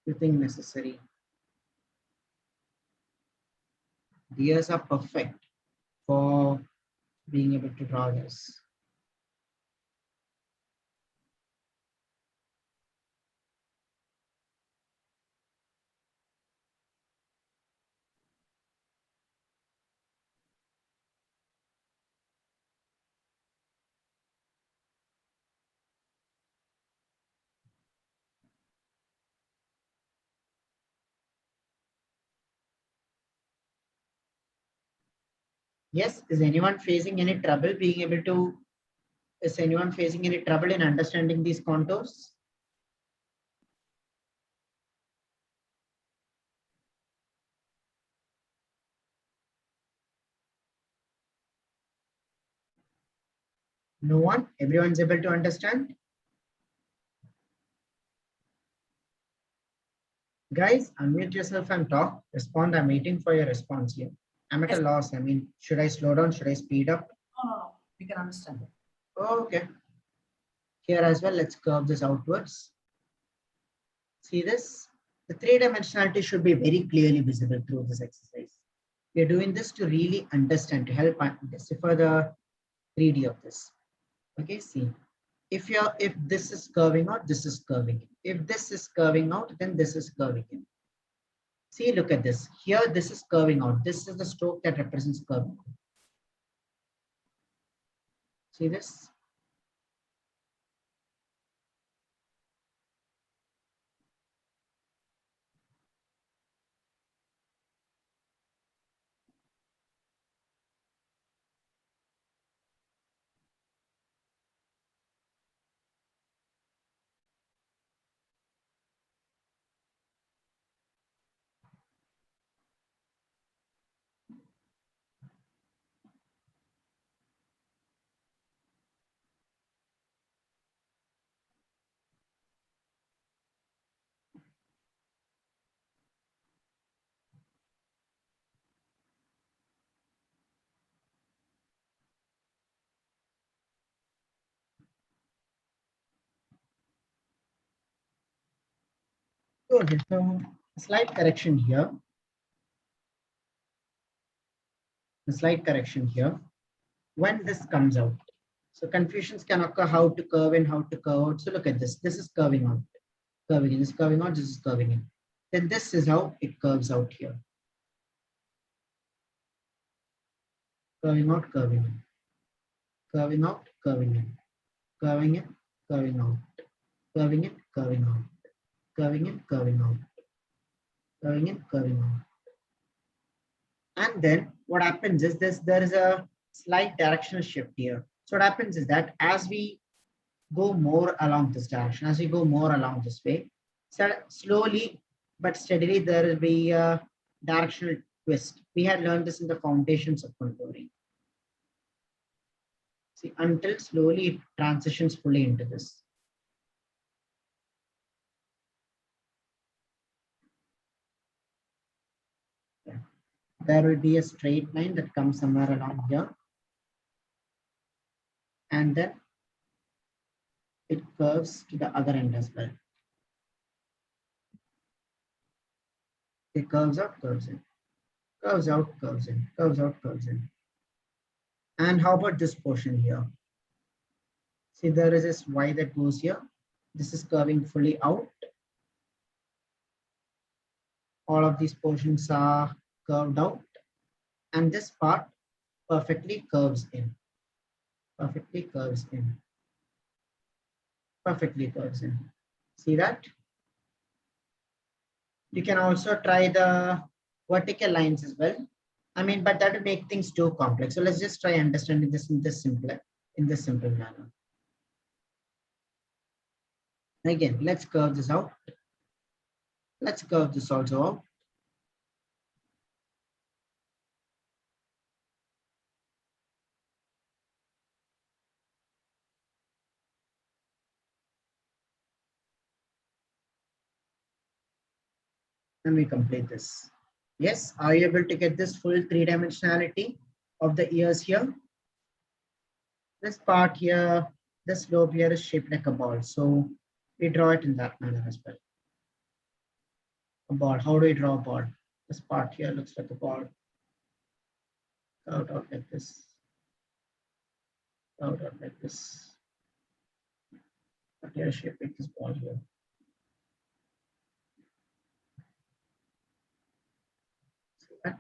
you think necessary. The ears are perfect for being able to draw this. Yes, is anyone facing any trouble being able to, is anyone facing any trouble in understanding these contours? No one? Everyone's able to understand? Guys, unmute yourself and talk. Respond. I'm waiting for your response here. I'm at a loss. I mean, should I slow down? Should I speed up? No. We can understand it. Okay. Here as well, let's curve this outwards. See this? The three-dimensionality should be very clearly visible through this exercise. We're doing this to really understand, to help decipher the 3D of this. Okay, see. If this is curving out, this is curving in. If this is curving out, then this is curving in. See, look at this. Here, this is curving out. This is the stroke that represents curving. See this? Okay, so slight correction here. A slight correction here. When this comes out, so confusions can occur how to curve and how to curve out. So look at this. This is curving out, curving in. This is curving out. This is curving in. Then this is how it curves out here. Curving out, curving in. Curving out, curving in. Curving in, curving out. Curving in, curving out. Curving in, curving out. Curving in, curving out. And then what happens is there is a slight directional shift here. So what happens is that as we go more along this direction, as we go more along this way, so slowly but steadily there will be a directional twist. We had learned this in the foundations of contouring. See, until slowly it transitions fully into this. Yeah. There will be a straight line that comes somewhere along here. And then it curves to the other end as well. It curves out, curves in. Curves out, curves in. Curves out, curves in. And how about this portion here? See, there is this Y that goes here. This is curving fully out. All of these portions are curved out. And this part perfectly curves in. Perfectly curves in. Perfectly curves in. See that? You can also try the vertical lines as well. I mean, but that would make things too complex. So let's just try understanding this in this simple manner. Again, let's curve this out. Let's curve this also out. And we complete this. Yes, are you able to get this full three-dimensionality of the ears here? This part here, this lobe here is shaped like a ball. So we draw it in that manner as well. A ball. How do we draw a ball? This part here looks like a ball. Out like this. Out like this. But here shape like this ball here. See that?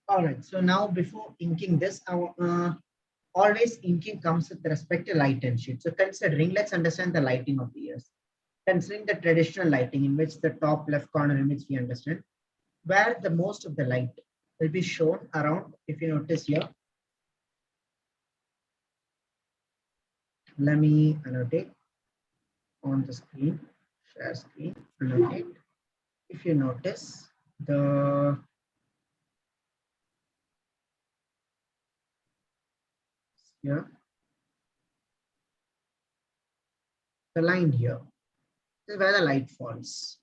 All right. So now before inking this, always inking comes with respect to light and shade. So considering, let's understand the lighting of the ears. Considering the traditional lighting in which the top left corner in which we understand, where the most of the light will be shown around, if you notice here. Let me annotate on the screen, share screen, annotate. If you notice the here, the line here, this is where the light falls.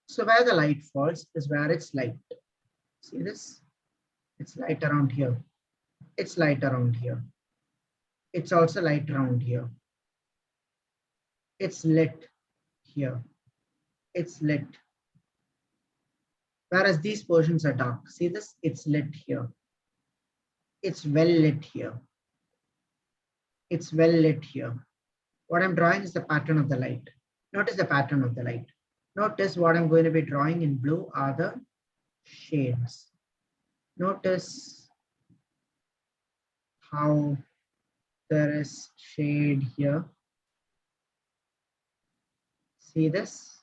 So where the light falls is where it's light. See this? It's light around here. It's light around here. It's also light around here. It's lit here. It's lit. Whereas these portions are dark. See this? It's lit here. It's well lit here. It's well lit here. What I'm drawing is the pattern of the light. Notice the pattern of the light. Notice what I'm going to be drawing in blue are the shades. Notice how there is shade here. See this?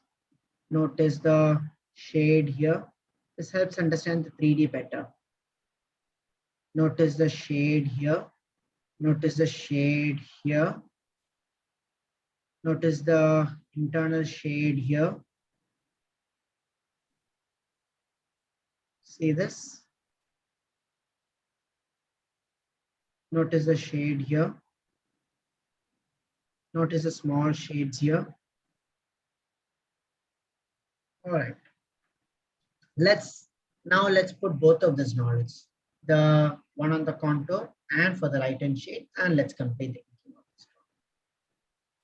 Notice the shade here. This helps understand the 3D better. Notice the shade here. Notice the shade here. Notice the internal shade here. See this? Notice the shade here. Notice the small shades here. All right. Let's put both of this knowledge, the one on the contour and for the light and shade, and let's complete the inking of this drawing.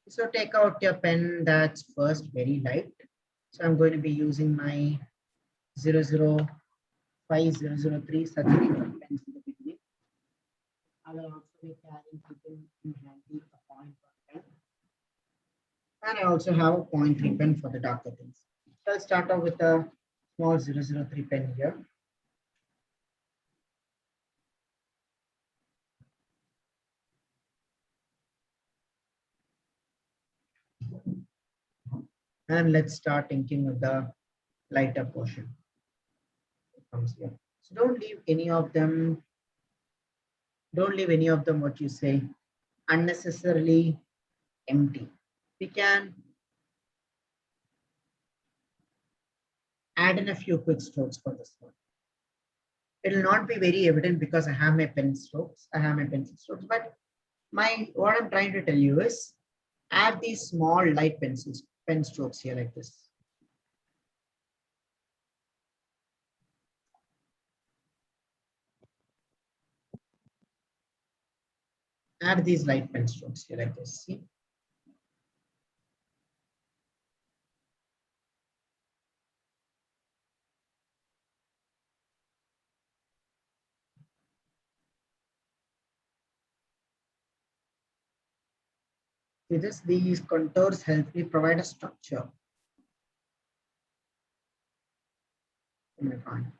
So take out your pen that's first very light. So I'm going to be using my 005, 003 such kind of pens in the beginning. I will also be carrying keeping in handy a point pen. And I also have a 0.3 pen for the darker things. So I'll start off with a small 003 pen here. And let's start inking with the lighter portion. It comes here. So don't leave any of them what you say unnecessarily empty. We can add in a few quick strokes for this one. It will not be very evident because I have my pen strokes, I have my pencil strokes, but what I'm trying to tell you is add these small light pen strokes here like this. Add these light pen strokes here like this. See? See this? These contours help me provide a structure in my drawing.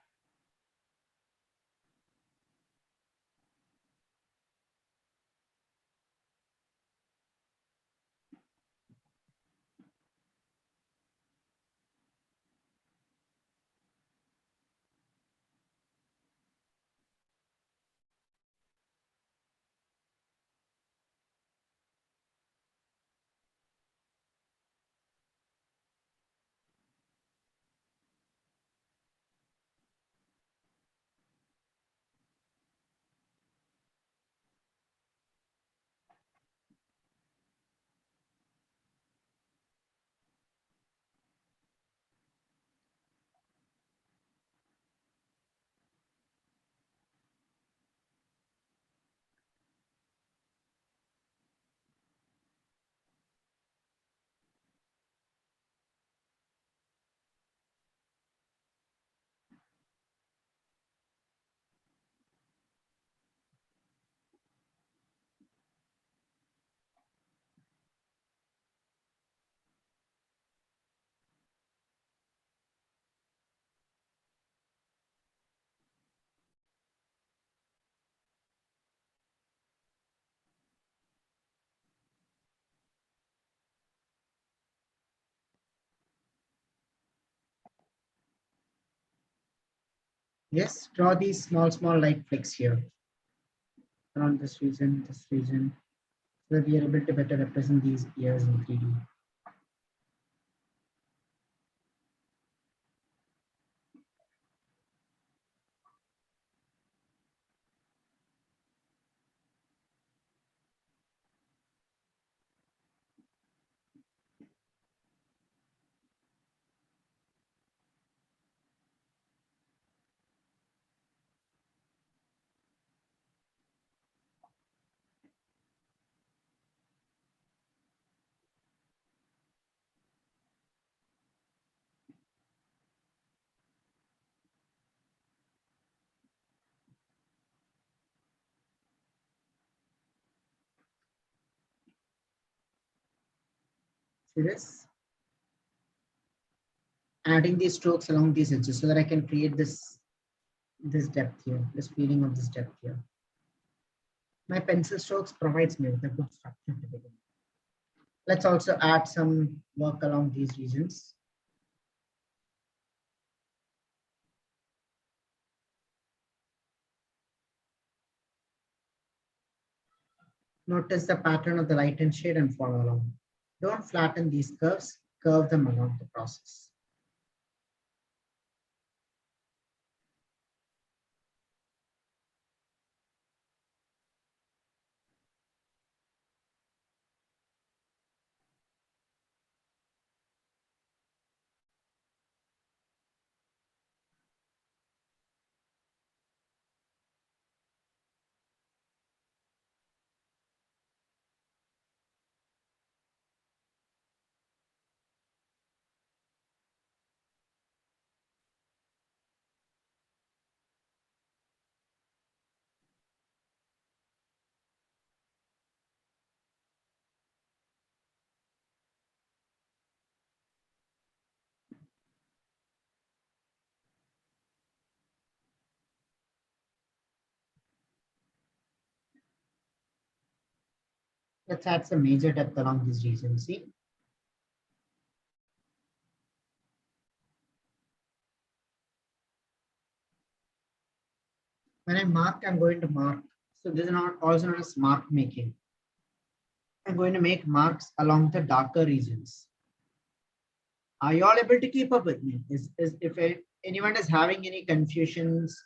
Yes, draw these small light flecks here around this region, so that we are able to better represent these ears in 3D. See this? Adding these strokes along these edges so that I can create this depth here, this feeling of this depth here. My pencil strokes provides me with a good structure to begin. Let's also add some work along these regions. Notice the pattern of the light and shade and follow along. Don't flatten these curves, curve them along the process. Let's add some major depth along these regions. See? When I mark, I'm going to mark. So this is not also known as mark making. I'm going to make marks along the darker regions. Are you all able to keep up with me? Anyone is having any confusions,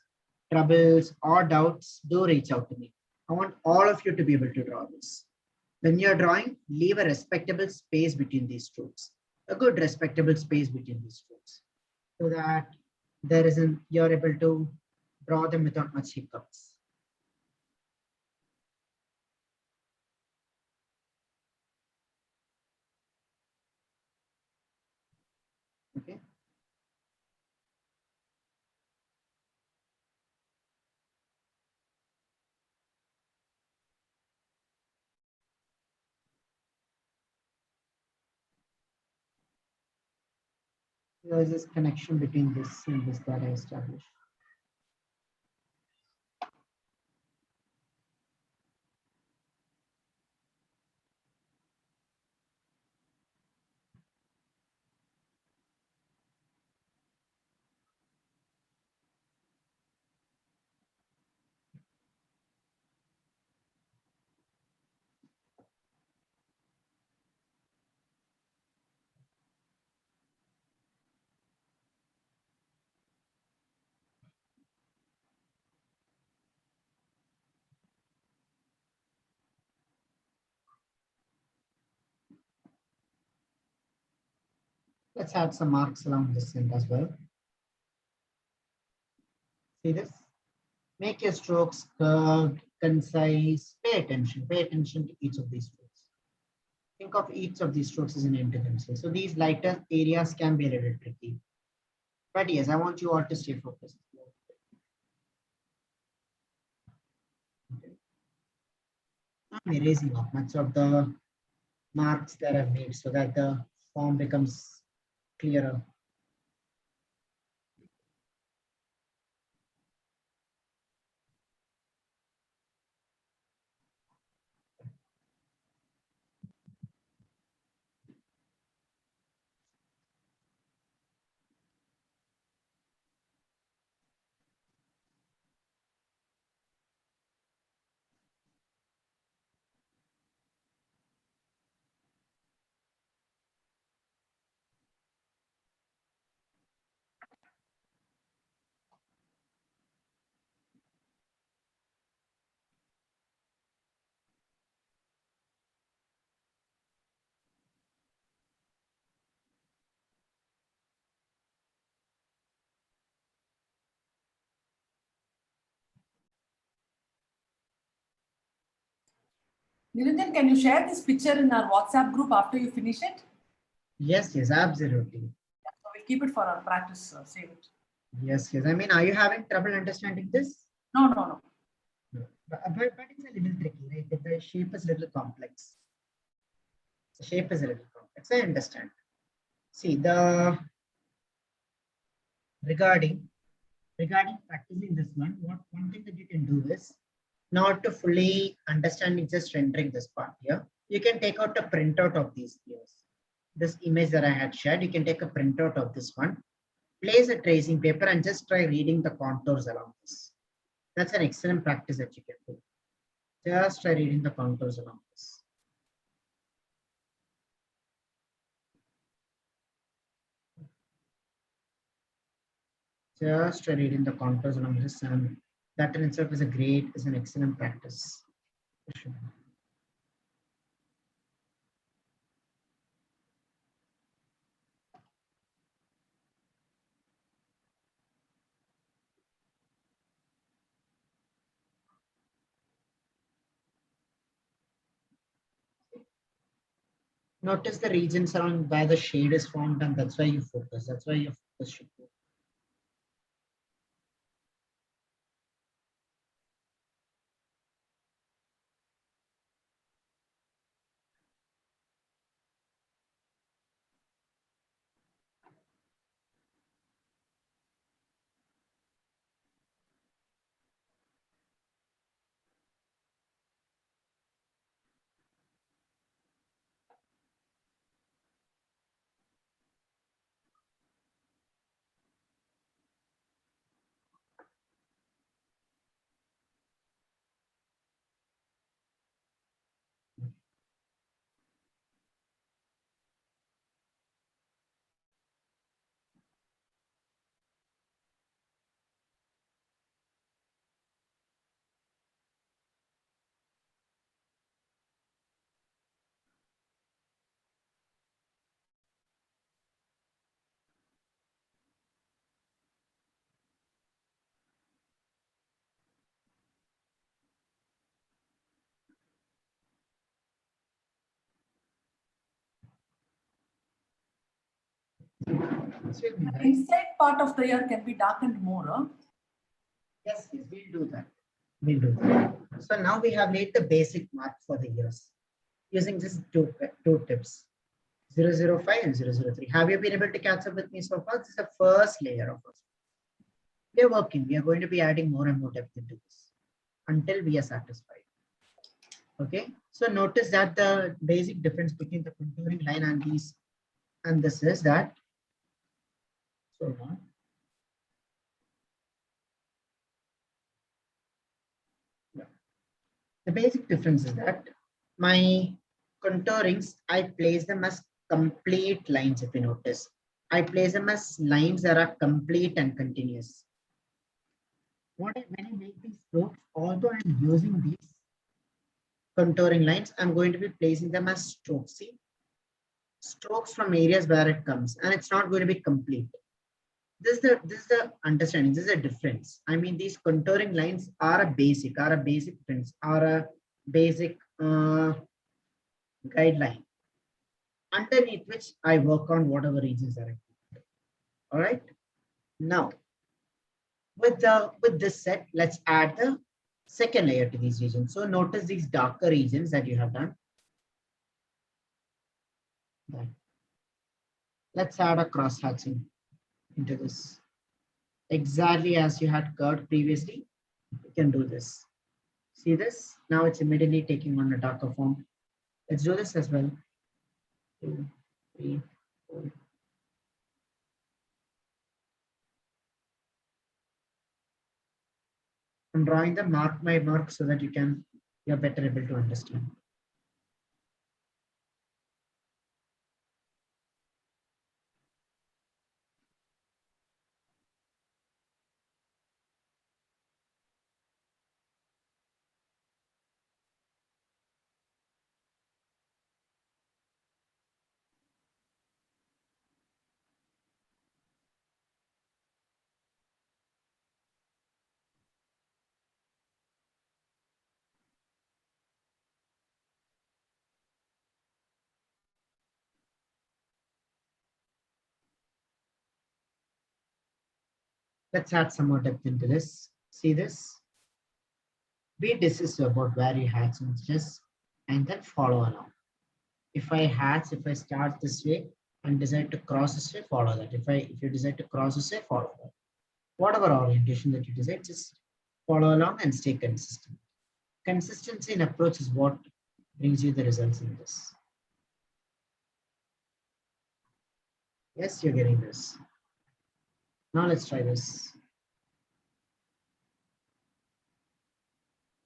troubles, or doubts, do reach out to me. I want all of you to be able to draw this. When you're drawing, leave a respectable space between these strokes, a good respectable space between these strokes, so that you're able to draw them without much hiccups. Okay. There's this connection between this and this that I established. Let's add some marks along this end as well. See this? Make your strokes curved, concise. Pay attention to each of these strokes. Think of each of these strokes as an intervention. So these lighter areas can be a little tricky. But yes, I want you all to stay focused. Okay. I'm erasing off much of the marks that I've made so that the form becomes clearer. Niranjan, can you share this picture in our WhatsApp group after you finish it? Yes, yes, absolutely. So we'll keep it for our practice. Save it. Yes, yes. I mean, are you having trouble understanding this? No, no, no. No. But it's a little tricky, right? The shape is a little complex. The shape is a little complex. I understand. See, the regarding practicing this one thing that you can do is not to fully understanding just rendering this part here. You can take out a printout of these views. This image that I had shared, you can take a printout of this one, place a tracing paper and just try reading the contours along this. That's an excellent practice that you can do. Just try reading the contours along this. Just try reading the contours along this, and that in itself is an excellent practice. Notice the regions around where the shade is formed, and that's why you focus. That's why your focus should go. So, The inside part of the ear can be darkened more. Huh? yes, yes, we'll do that. We'll do that. So now we have laid the basic mark for the years using just two tips, 005 and 003. Have you been able to catch up with me so far? This is the first layer of us. We are working. We are going to be adding more and more depth into this until we are satisfied. Okay. So notice that the basic difference between the contouring line and these and this is that. So on. The basic difference is that my contourings, I place them as complete lines. If you notice, I place them as lines that are complete and continuous. When I make these strokes, although I'm using these contouring lines, I'm going to be placing them as strokes. See, strokes from areas where it comes, and it's not going to be complete. This is the understanding. This is a difference. I mean, these contouring lines are a basic prints, are a basic guideline underneath which I work on whatever regions that I want. All right. Now, with this set, let's add the second layer to these regions. So notice these darker regions that you have done. Right. Let's add a cross hatching into this. Exactly as you had curved previously, you can do this. See this? Now it's immediately taking on a darker form. Let's do this as well. 2, 3, 4. I'm drawing the mark by mark so that you're better able to understand. Let's add some more depth into this. See this? Be decisive about where you had some edges and then follow along. If I start this way and decide to cross this way, follow that. If you decide to cross this way, follow that. Whatever orientation that you decide, just follow along and stay consistent. Consistency in approach is what brings you the results in this. Yes, you're getting this. Now let's try this.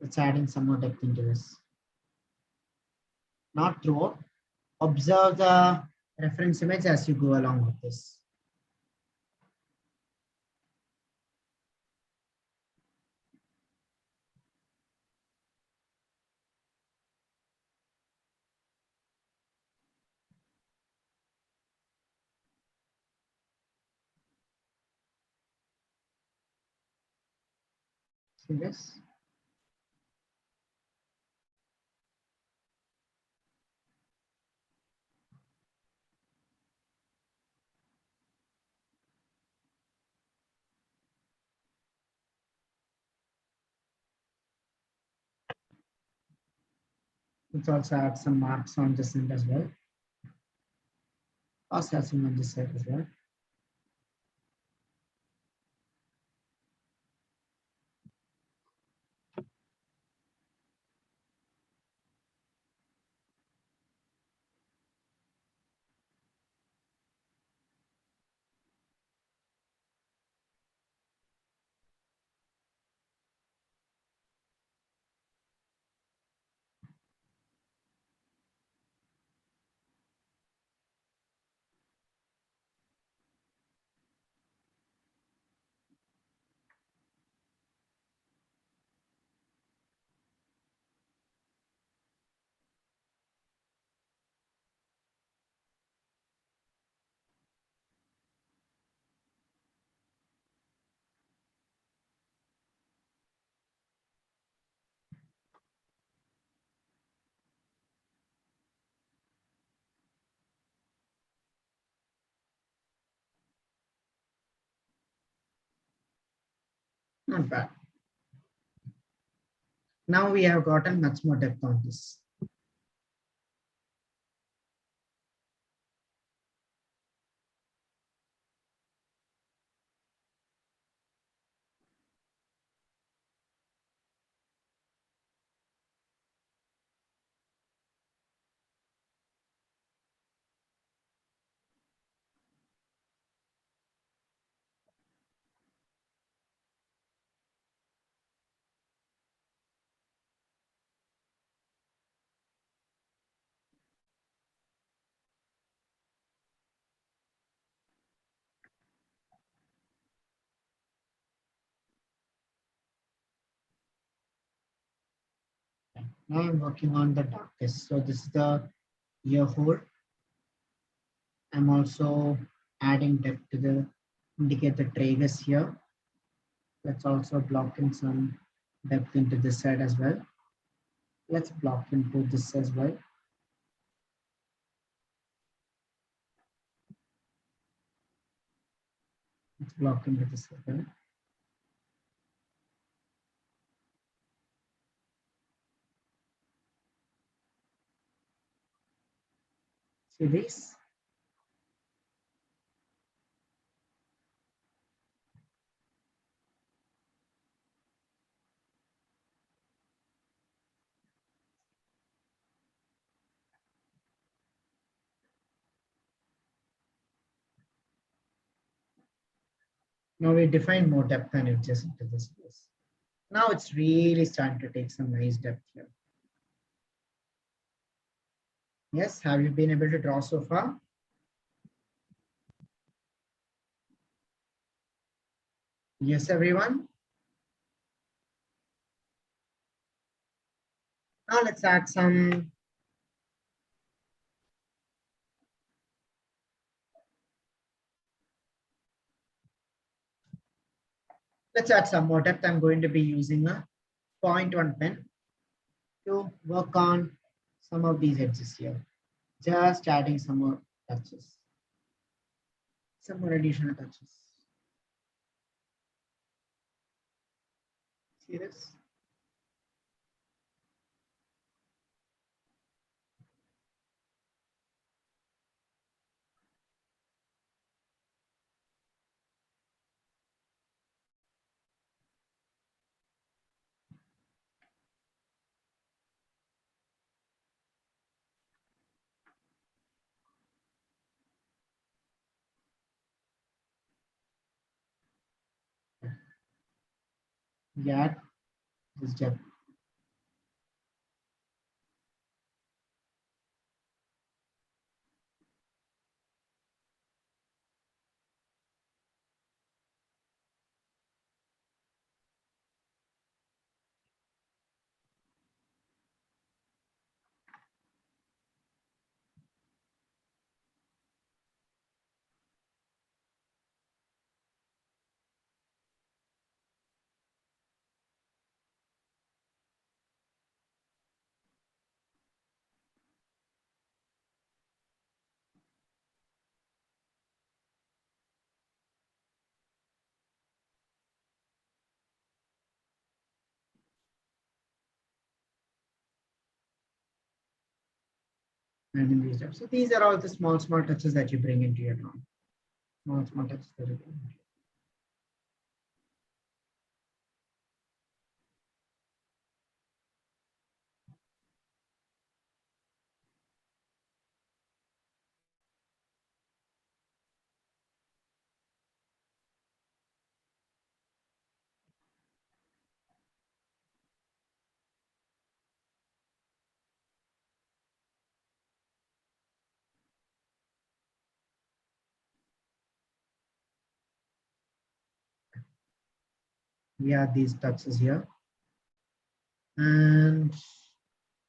Let's add in some more depth into this. Not throughout. Observe the reference image as you go along with this. See this? Let's also add some marks on this end as well. Also add some on this side as well. Not bad. Now we have gotten much more depth on this. Now I'm working on the darkest. So this is the ear hole. I'm also adding depth to the indicate the tragus here. Let's also block in some depth into this side as well. Let's block into this as well. Let's block into this as well. See this? Now we define more depth and edges into this place. Now it's really starting to take some nice depth here. Yes, have you been able to draw so far? Yes, everyone. Now let's add some. Let's add some more depth. I'm going to be using a 0.1 pen to work on some of these edges here. Just adding some more touches. Some more additional touches. See this? Yeah, this job. And in these jobs. So these are all the small touches that you bring into your drawing. Small touches that you bring into your we have these touches here. And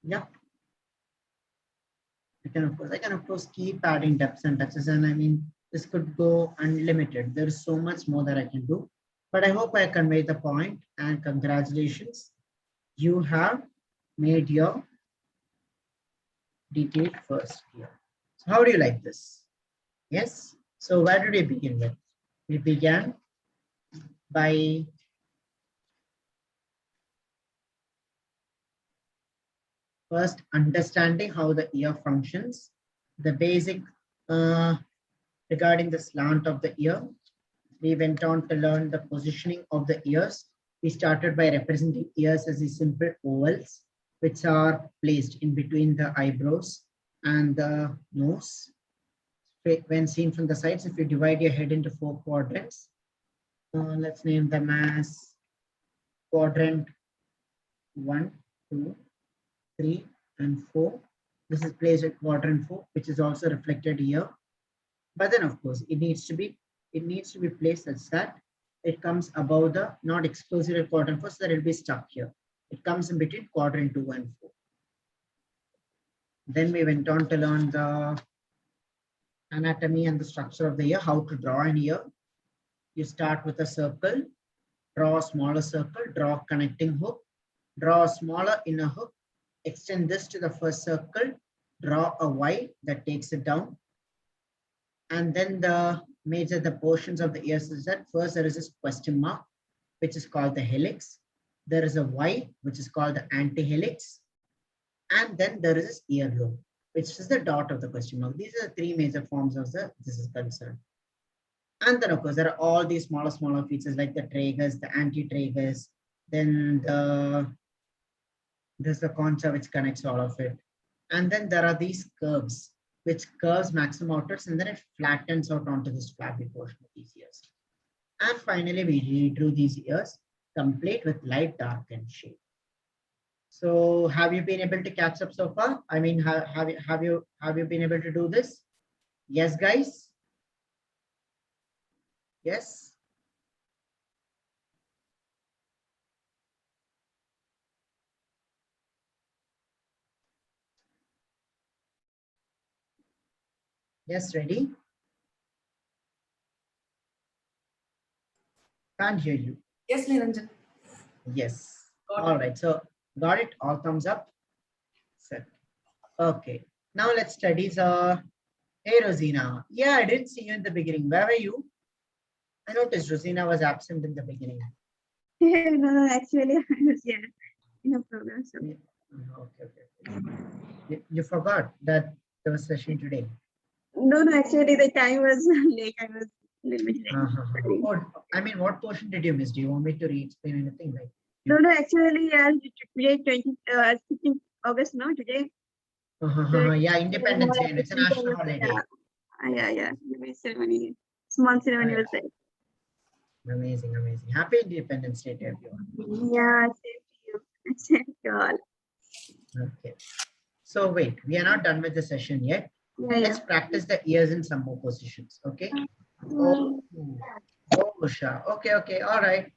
yeah, I can of course keep adding depths and touches, and I mean this could go unlimited. There is so much more that I can do, but I hope I convey the point. And congratulations, you have made your detailed first year. So how do you like this? Yes. So where did we begin with? We began by first understanding how the ear functions, the basic regarding the slant of the ear. We went on to learn the positioning of the ears. We started by representing ears as the simple ovals, which are placed in between the eyebrows and the nose. When seen from the sides, if you divide your head into 4 quadrants, let's name them as quadrant 1, 2, 3, and 4. This is placed at quadrant 4, which is also reflected here. But then, of course, it needs to be placed such that it comes above the not exclusively quadrant 4, so that it will be stuck here. It comes in between quadrant 2 and 4. Then we went on to learn the anatomy and the structure of the ear, how to draw an ear. You start with a circle, draw a smaller circle, draw a connecting hook, draw a smaller inner hook, extend this to the first circle, draw a Y that takes it down. And then the portions of the ears is that first there is this question mark, which is called the helix. There is a Y, which is called the antihelix. And then there is this earlobe, which is the dot of the question mark. These are the 3 major forms of this is concerned. And then of course, there are all these smaller features like the tragus, the antitragus, then there's the concha which connects all of it. And then there are these curves, which curves maximum outwards, and then it flattens out onto this flabby portion of these ears. And finally, we redrew these ears, complete with light, dark, and shade. So have you been able to catch up so far? I mean, have you been able to do this? Yes, guys? Yes? Yes, ready? Can't hear you. Yes, Niranjan. Yes. Got All it. right. So got it. All thumbs up. Set. Okay. Now let's study the. Hey, Rosina. Yeah, I didn't see you in the beginning. Where were you? I noticed Rosina was absent in the beginning. No, actually, I was in a program. So Yeah. Okay. You forgot that there was session today. no, actually, the time was late. I was a little bit late. Sorry. Oh, I mean, what portion did you miss? Do you want me to re-explain anything? Like, No, actually, today 15th August, no, today. yeah, Independence Day, and it's a national holiday. Yeah. The ceremony, small ceremony was there. Amazing. Happy Independence Day to everyone. Yeah, same to you. Same to you all. Okay. So wait, we are not done with the session yet. Yeah. Let's practice the ears in some more positions. Okay. Mm. Oh, Usha. Okay. All right.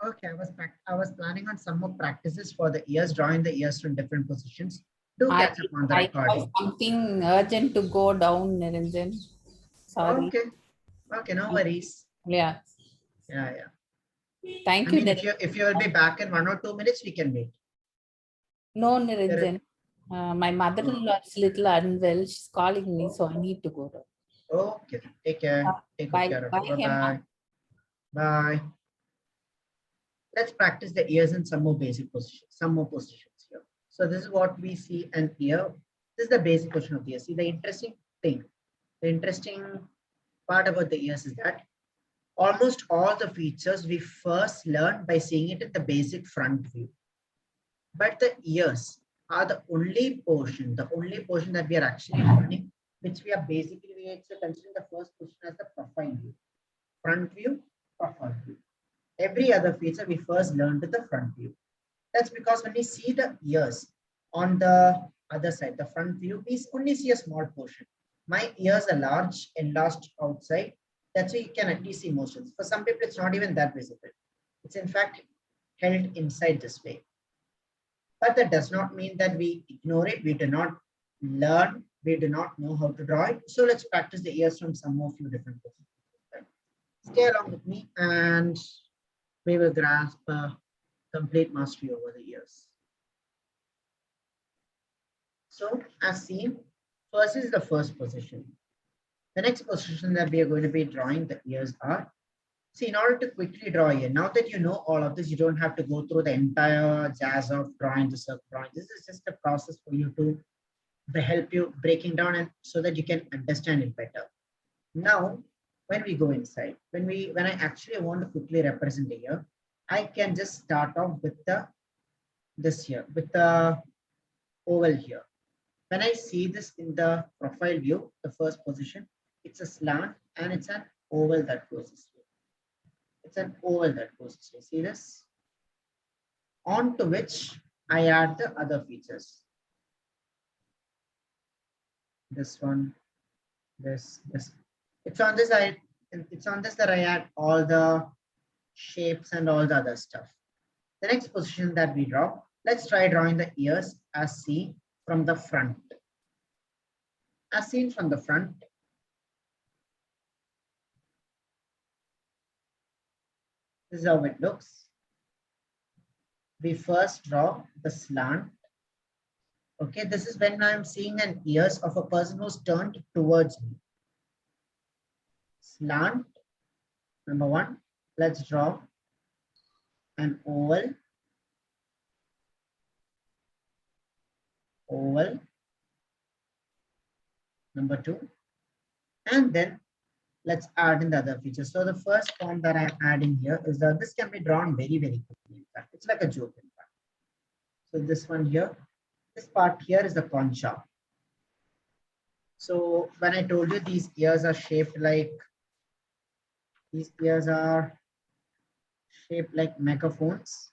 Okay, I was planning on some more practices for the ears, drawing the ears from different positions. Do I catch up on the have recording. something urgent to go down, Niranjan. Sorry. Okay, no worries. Yeah. Yeah. Thank I you, mean, Niranjan. if you will be back in 1 or 2 minutes, we can wait. No, Niranjan. My mother-in-law is little unwell. She's calling me, so I need to go down. Okay, take care. Take good Bye. care of Bye, it. Hema. Bye. Let's practice the ears in some more basic positions, some more positions here. So this is what we see and ear. This is the basic position of the ear. See, the interesting part about the ears is that almost all the features we first learn by seeing it in the basic front view. But the ears are the only portion that we are actually learning, which we are basically considering the first position as the profile view. Front view, profile view. Every other feature we first learned with the front view. That's because when we see the ears on the other side, the front view, we only see a small portion. My ears are large, enlarged outside. That's why you can at least see motions. For some people, it's not even that visible. It's in fact held inside this way. But that does not mean that we ignore it. We do not learn. We do not know how to draw it. So let's practice the ears from some of few different positions. Stay along with me and we will grasp complete mastery over the ears. So as seen, first is the first position. The next position that we are going to be drawing the ears are, see, in order to quickly draw here, now that you know all of this, you don't have to go through the entire jazz of drawing the circle drawing. This is just a process for you to help you breaking down and so that you can understand it better. Now, when we go inside, when I actually want to quickly represent the ear, I can just start off with this here, with the oval here. When I see this in the profile view, the first position, it's a slant and it's an oval that goes this way. It's an oval that goes this way. See this? Onto which I add the other features. This one, this. It's on this that I add all the shapes and all the other stuff. The next position that we draw, let's try drawing the ears as seen from the front. As seen from the front, this is how it looks. We first draw the slant. Okay, this is when I'm seeing an ears of a person who's turned towards me. Slant, number one. Let's draw an oval. Oval. Number two. And then let's add in the other features. So the first form that I'm adding here is that this can be drawn very, very quickly. In fact, it's like a joke. In fact, so this one here, this part here is the concha. So when I told you these ears are shaped like megaphones,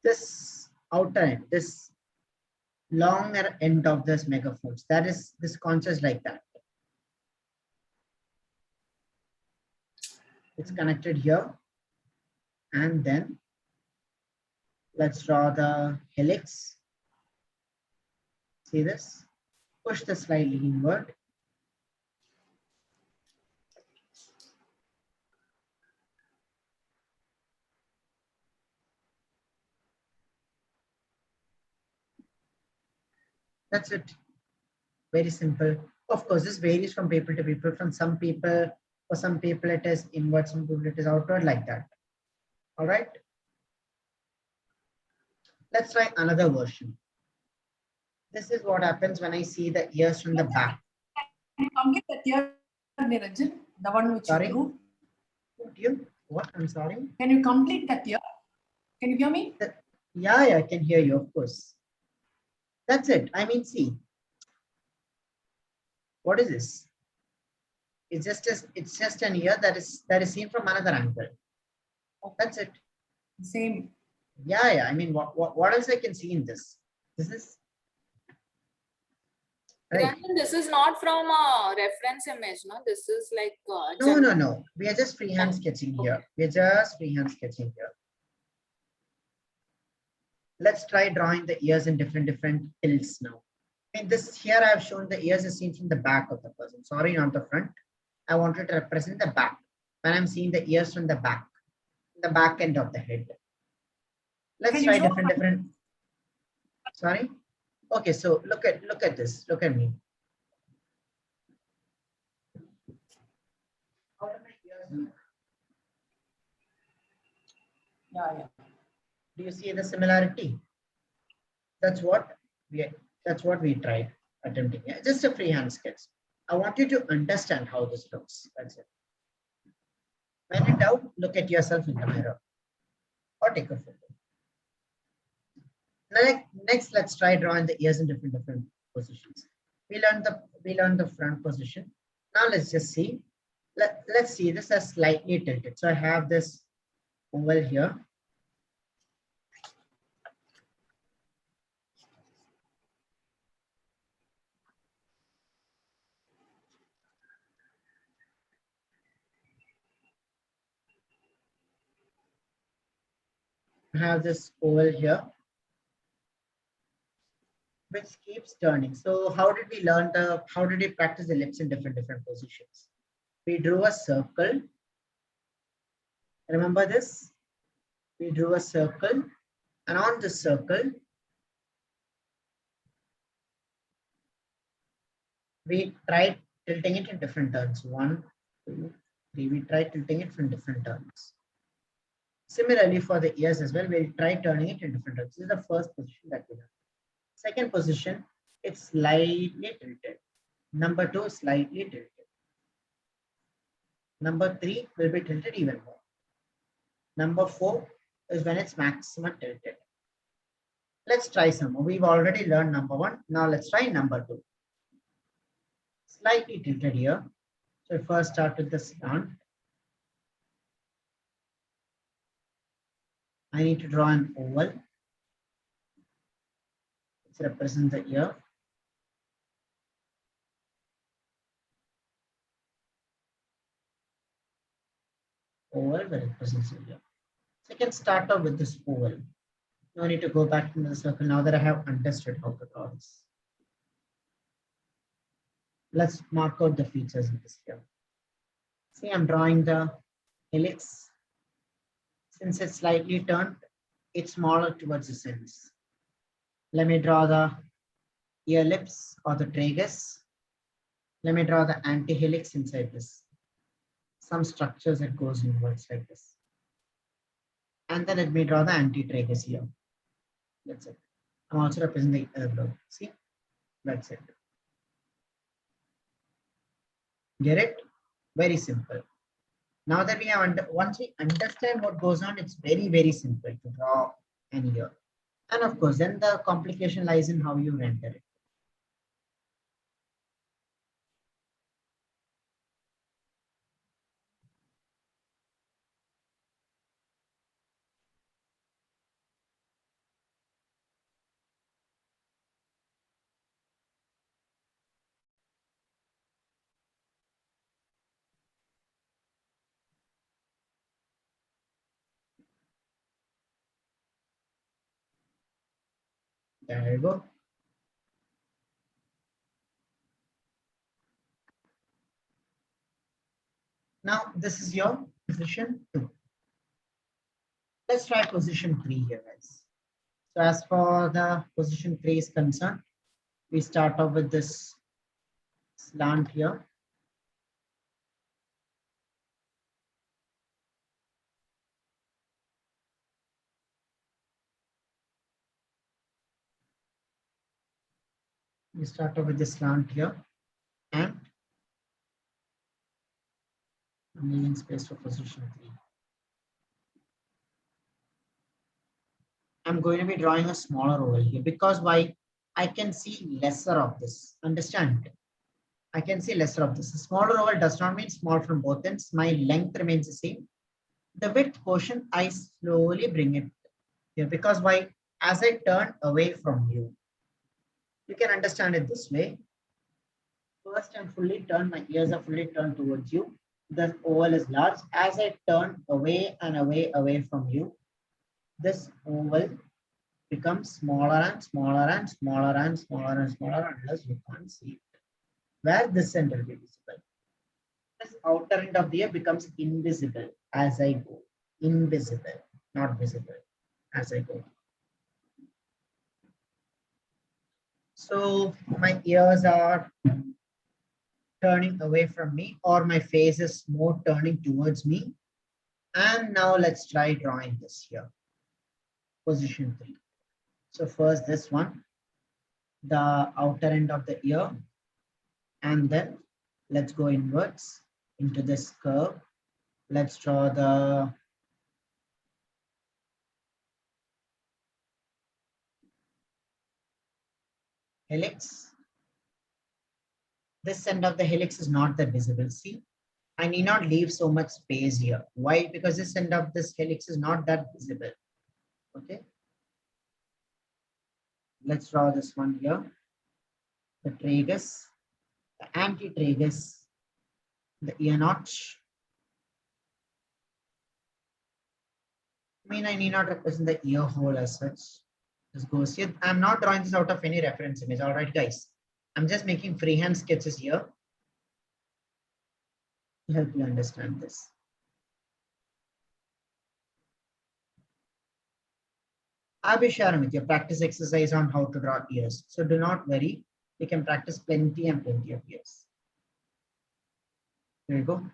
this outer end, this longer end of this megaphones, that is this concha is like that. It's connected here. And then let's draw the helix. See this? Push this slightly inward. That's it. Very simple. Of course, this varies from people to people. From some people, For some people it is inward, some people it is outward, like that. All right. Let's try another version. This is what happens when I see the ears from the back. Can you complete that here, Niranjan? The one which Sorry? you drew? What? I'm sorry. Can you complete that here? Can you hear me? Yeah, I can hear you, of course. That's it. I mean, see. What is this? It's just an ear that is seen from another angle. That's it. Same. Yeah. I mean, what else I can see in this? This is right. Niranjan, this is not from a reference image, no? This is like No. We are just freehand sketching here. We are just freehand sketching here. Let's try drawing the ears in different tilts now. In this here, I have shown the ears is seen from the back of the person. Sorry, not the front. I wanted to represent the back. When I'm seeing the ears from the back end of the head. Let's try different. Sorry. Okay, so look at this. Look at me. How do my ears look? Yeah. Do you see the similarity? That's what we tried attempting. Yeah, just a freehand sketch. I want you to understand how this looks. That's it. When in doubt, look at yourself in the mirror or take a photo. Next, let's try drawing the ears in different positions. We learned the front position. Now let's just see. Let's see this as slightly tilted. So I have this oval here. I have this oval here, which keeps turning. So how did we practice the ellipse in different positions? We drew a circle. Remember this? We drew a circle, and on this circle, we tried tilting it in different turns. 1, 2, 3. We tried tilting it from different turns. Similarly, for the ears as well, we'll try turning it in different turns. This is the first position that we have. Second position, it's slightly tilted. Number 2, slightly tilted. Number 3 will be tilted even more. Number 4 is when it's maximum tilted. Let's try some more. We've already learned number 1. Now let's try number 2. Slightly tilted here. So first start with the slant. I need to draw an oval. It represents the ear. Oval that represents the ear. So I can start off with this oval. No need to go back to the circle now that I have understood how to draw this. Let's mark out the features in this here. See, I'm drawing the helix. Since it's slightly turned, it's smaller towards the ends. Let me draw the ear lips or the tragus. Let me draw the antihelix inside this. Some structures that goes inwards like this. And then let me draw the antitragus here. That's it. I'm also representing the Earlobe. See? That's it. Get it? Very simple. Now that we have once we understand what goes on, it's very, very simple to draw an ear. And of course, then the complication lies in how you render it. There you go. Now, this is your position 2. Let's try position 3 here, guys. So as for the position 3 is concerned, we start off with this slant here. We start off with this slant here and I'm leaving space for position 3. I'm going to be drawing a smaller oval here because why? I can see lesser of this. Understand? I can see lesser of this. A smaller oval does not mean small from both ends. My length remains the same. The width portion, I slowly bring it here because why? As I turn away from you, you can understand it this way. First, I'm fully turned, my ears are fully turned towards you. The oval is large. As I turn away and away from you, this oval becomes smaller and smaller and smaller and smaller and smaller unless you can't see it. Where this end will be visible. This outer end of the ear becomes invisible as I go. Invisible, not visible as I go. So my ears are turning away from me or my face is more turning towards me. And now let's try drawing this here. Position 3. So first this one, the outer end of the ear, and then let's go inwards into this curve. Let's draw the helix. This end of the helix is not that visible. See, I need not leave so much space here. Why? Because this end of this helix is not that visible. Okay. Let's draw this one here. The tragus, the antitragus, the ear notch. I mean, I need not represent the ear hole as such. This goes here. I'm not drawing this out of any reference image. All right, guys. I'm just making freehand sketches here to help you understand this. I'll be sharing with you a practice exercise on how to draw ears. So do not worry. You can practice plenty and plenty of ears. Here we go.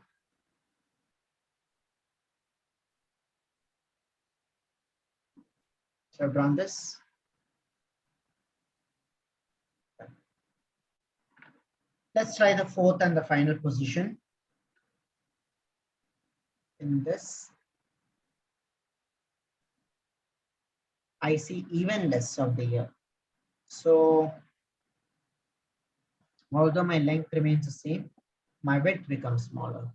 So I've drawn this. Let's try the fourth and the final position. In this, I see even less of the ear. So although my length remains the same, my width becomes smaller.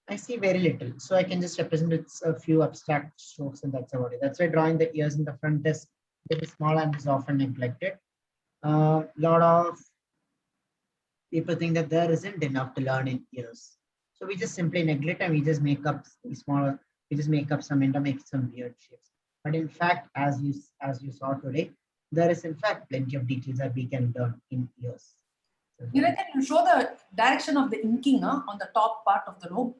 I see very little, so I can just represent it a few abstract strokes, and that's about it. That's why drawing the ears in the front is very small and is often neglected. A lot of people think that there isn't enough to learn in ears, so we just simply neglect and we just make up smaller. We just make up some make some weird shapes. But in fact, as you saw today, there is in fact plenty of details that we can learn in ears. Niranjan, you show the direction of the inking on the top part of the lobe.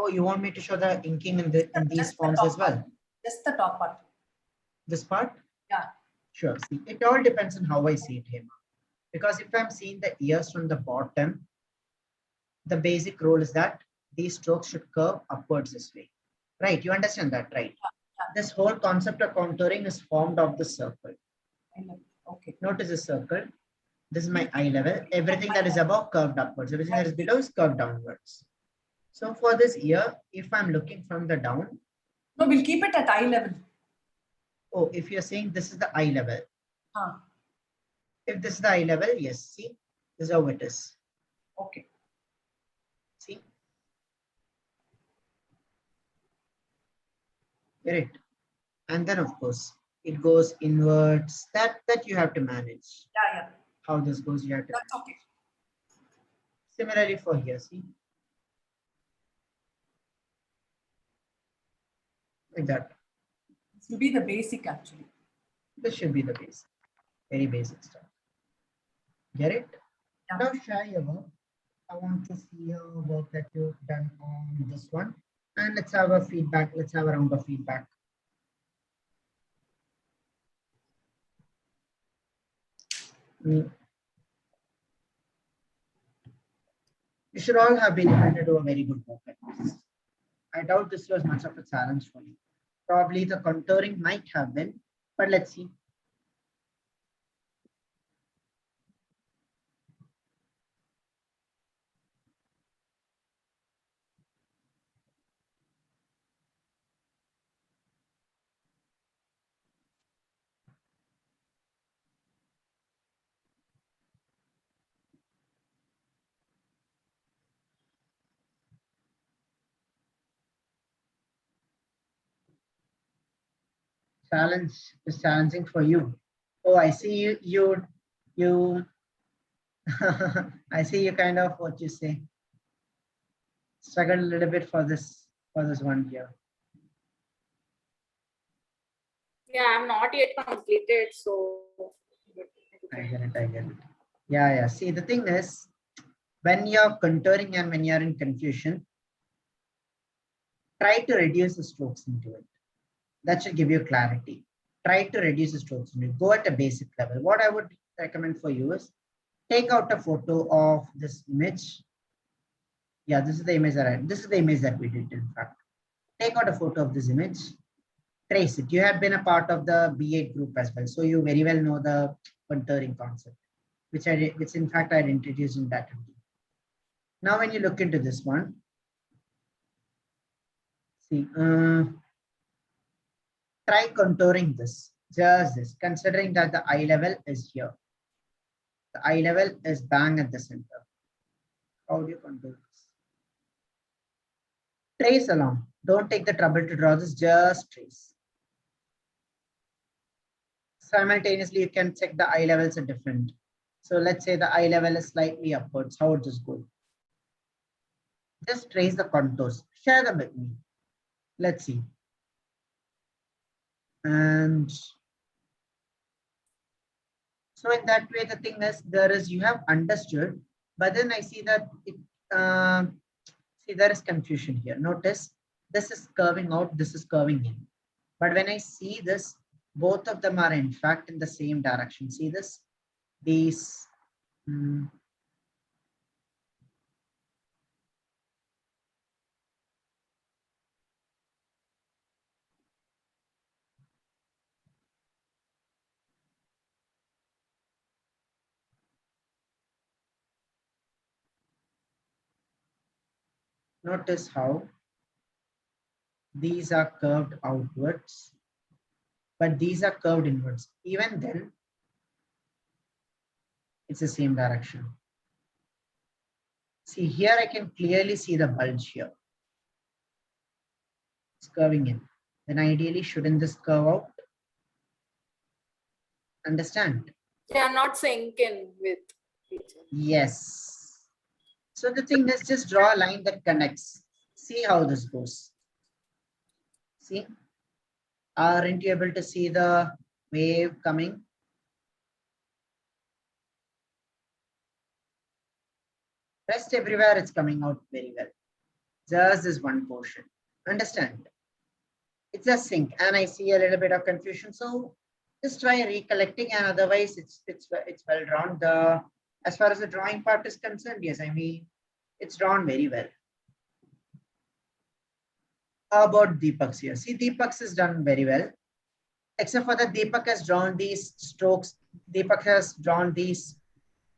Oh, you want me to show the inking in these Just the forms top as well? part. Just the top part. This part? Yeah. Sure. See, it all depends on how I see it, Hema. Because if I'm seeing the ears from the bottom, the basic rule is that these strokes should curve upwards this way. Right? You understand that, right? Yeah. This whole concept of contouring is formed of the circle. Okay. Notice the circle. This is my eye level. Everything that is above curved upwards. Everything that is below is curved downwards. So for this ear, if I'm looking from the down. No, we'll keep it at eye level. Oh, if you're saying this is the eye level. Huh. If this is the eye level, yes, see, this is how it is. Okay. See? Get it? And then of course, it goes inwards. That you have to manage. Yeah. How this goes, you have to That's manage. okay. Similarly for here, see? Like that. This will be the basic actually. This should be the basic. Very basic stuff. Get it? Yeah. Now share your work. I want to see your work that you've done on this one. And let's have a feedback. Let's have a round of feedback. Mm. You should all have been able to do a very good work at this. I doubt this was much of a challenge for you. Probably the contouring might have been, but let's see. Challenge is challenging for you. Oh, I see you. I see you kind of what you say. Struggled a little bit for this one here. Yeah, I'm not yet completed, so. I get it. I get it. Yeah, yeah. See, the thing is, when you're contouring and when you're in confusion, try to reduce the strokes into it. That should give you clarity. Try to reduce the strokes into it. Go at a basic level. What I would recommend for you is take out a photo of this image. Yeah, this is the image that we did, in fact. Take out a photo of this image, trace it. You have been a part of the B8 group as well, so you very well know the contouring concept, which in fact I had introduced in that. Now, when you look into this one, see, try contouring this, just this, considering that the eye level is here. The eye level is bang at the center. How do you contour this? Trace along. Don't take the trouble to draw this, just trace. Simultaneously, you can check the eye levels are different. So let's say the eye level is slightly upwards. How would this go? Just trace the contours. Share them with me. Let's see. And so in that way, the thing is, you have understood, but then I see that see, there is confusion here. Notice this is curving out, this is curving in. But when I see this, both of them are in fact in the same direction. See this? These. Notice how these are curved outwards, but these are curved inwards. Even then, it's the same direction. See, here I can clearly see the bulge here. It's curving in. Then ideally, shouldn't this curve out? Understand? They are not sinking with each other. Yes. So the thing is, just draw a line that connects. See how this goes. See? Aren't you able to see the wave coming? Rest everywhere, it's coming out very well. Just this one portion. Understand? It's a sync, and I see a little bit of confusion. So just try recollecting, and otherwise it's well drawn. As far as the drawing part is concerned, yes, I mean it's drawn very well. How about Deepak's here? See, Deepak's is done very well, except for that Deepak has drawn these strokes. Deepak has drawn these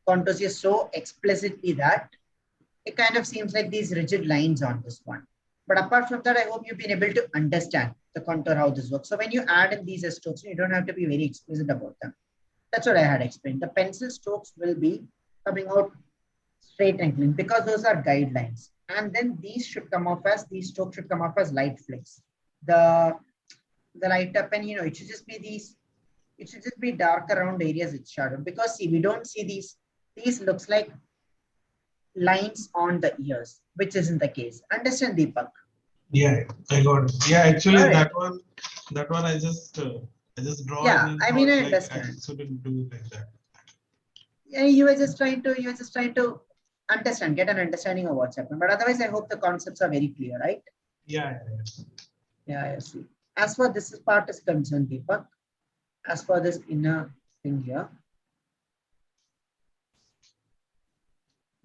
contours here so explicitly that it kind of seems like these rigid lines on this one. But apart from that, I hope you've been able to understand the contour, how this works. So when you add in these strokes, you don't have to be very explicit about them. That's what I had explained. The pencil strokes will be coming out straight and clean because those are guidelines. And then these strokes should come off as light flicks. The light up, and it should just be these, it should just be dark around areas it's shadowed, because see, we don't see these looks like lines on the ears, which isn't the case. Understand, Deepak? Yeah, I got it. Yeah, actually Right. that one I just draw. Yeah, and I mean, I thought, like, understand. I shouldn't do it like that. Yeah, you were just trying to understand, get an understanding of what's happening. But otherwise, I hope the concepts are very clear, right? Yeah. Yeah, I see. As for this part is concerned, Deepak, as for this inner thing here,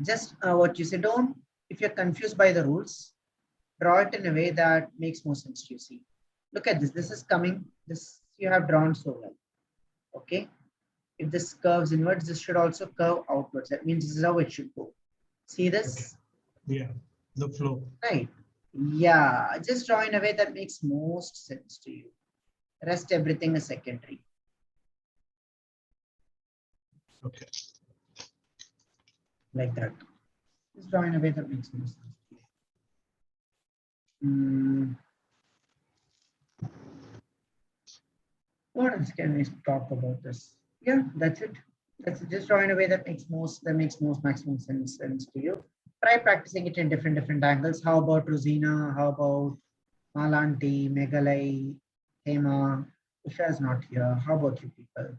Just what you say, don't, if you're confused by the rules, draw it in a way that makes more sense to you. See, look at this. This is coming, this you have drawn so well. Okay. If this curves inwards, this should also curve outwards. That means this is how it should go. See this? Yeah, the flow. Right. Yeah. Just draw in a way that makes most sense to you. Rest everything is secondary. Okay. Like that. Just draw in a way that makes more sense to you. What else can we talk about this? Yeah, that's it. That's it. Just draw in a way that makes most maximum sense to you. Try practicing it in different angles. How about Rosina? How about Malanti, Meghalai, Hema? Usha is not here. How about you people?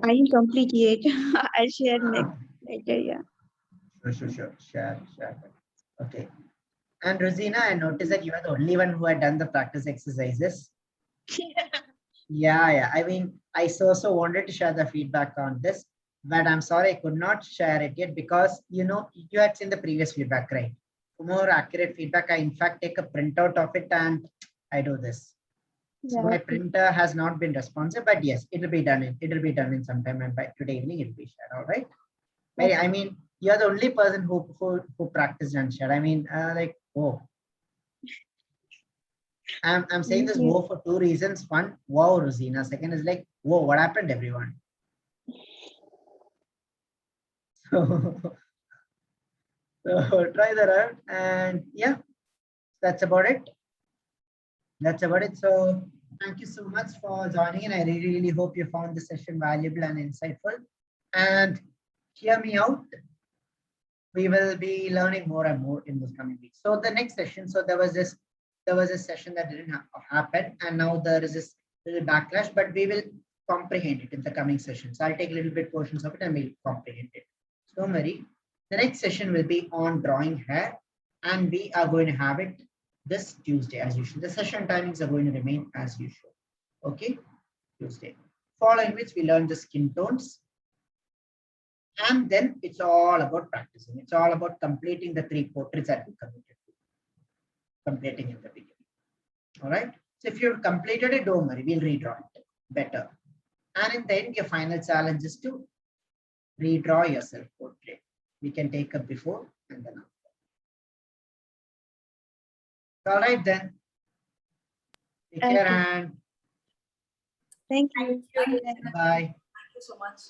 I didn't complete yet. I'll share Ah, later. Yeah. Sure. Share. Okay. And Rosina, I noticed that you are the only one who had done the practice exercises. Yeah. I mean, I so wanted to share the feedback on this, but I'm sorry I could not share it yet because you had seen the previous feedback, right? For more accurate feedback, I in fact take a printout of it and I do this. So my printer has not been responsive, but yes, it'll be done in some time, and by today evening it'll be shared. All right. I mean, you're the only person who practiced and shared. I mean, like, oh. I'm saying this whoa for two reasons. One, wow, Rosina. Second is like, whoa, what happened, everyone? So try that out. And yeah, that's about it. So thank you so much for joining in. I really hope you found the session valuable and insightful. And hear me out. We will be learning more and more in this coming weeks. So the next session, so there was a session that didn't happen, and now there is this little backlash, but we will comprehend it in the coming sessions. I'll take a little bit portions of it and we'll comprehend it. So Mary, the next session will be on drawing hair, and we are going to have it this Tuesday as usual. The session timings are going to remain as usual. Okay, Tuesday. Following which we learn the skin tones. And then it's all about practicing. It's all about completing the 3 portraits that we committed to. Completing in the beginning. All right. So if you've completed it, don't worry, we'll redraw it better. And in the end, your final challenge is to redraw your self-portrait. We can take a before and then after. All right then. Take care and Thank you. Thank you. bye. Thank you so much.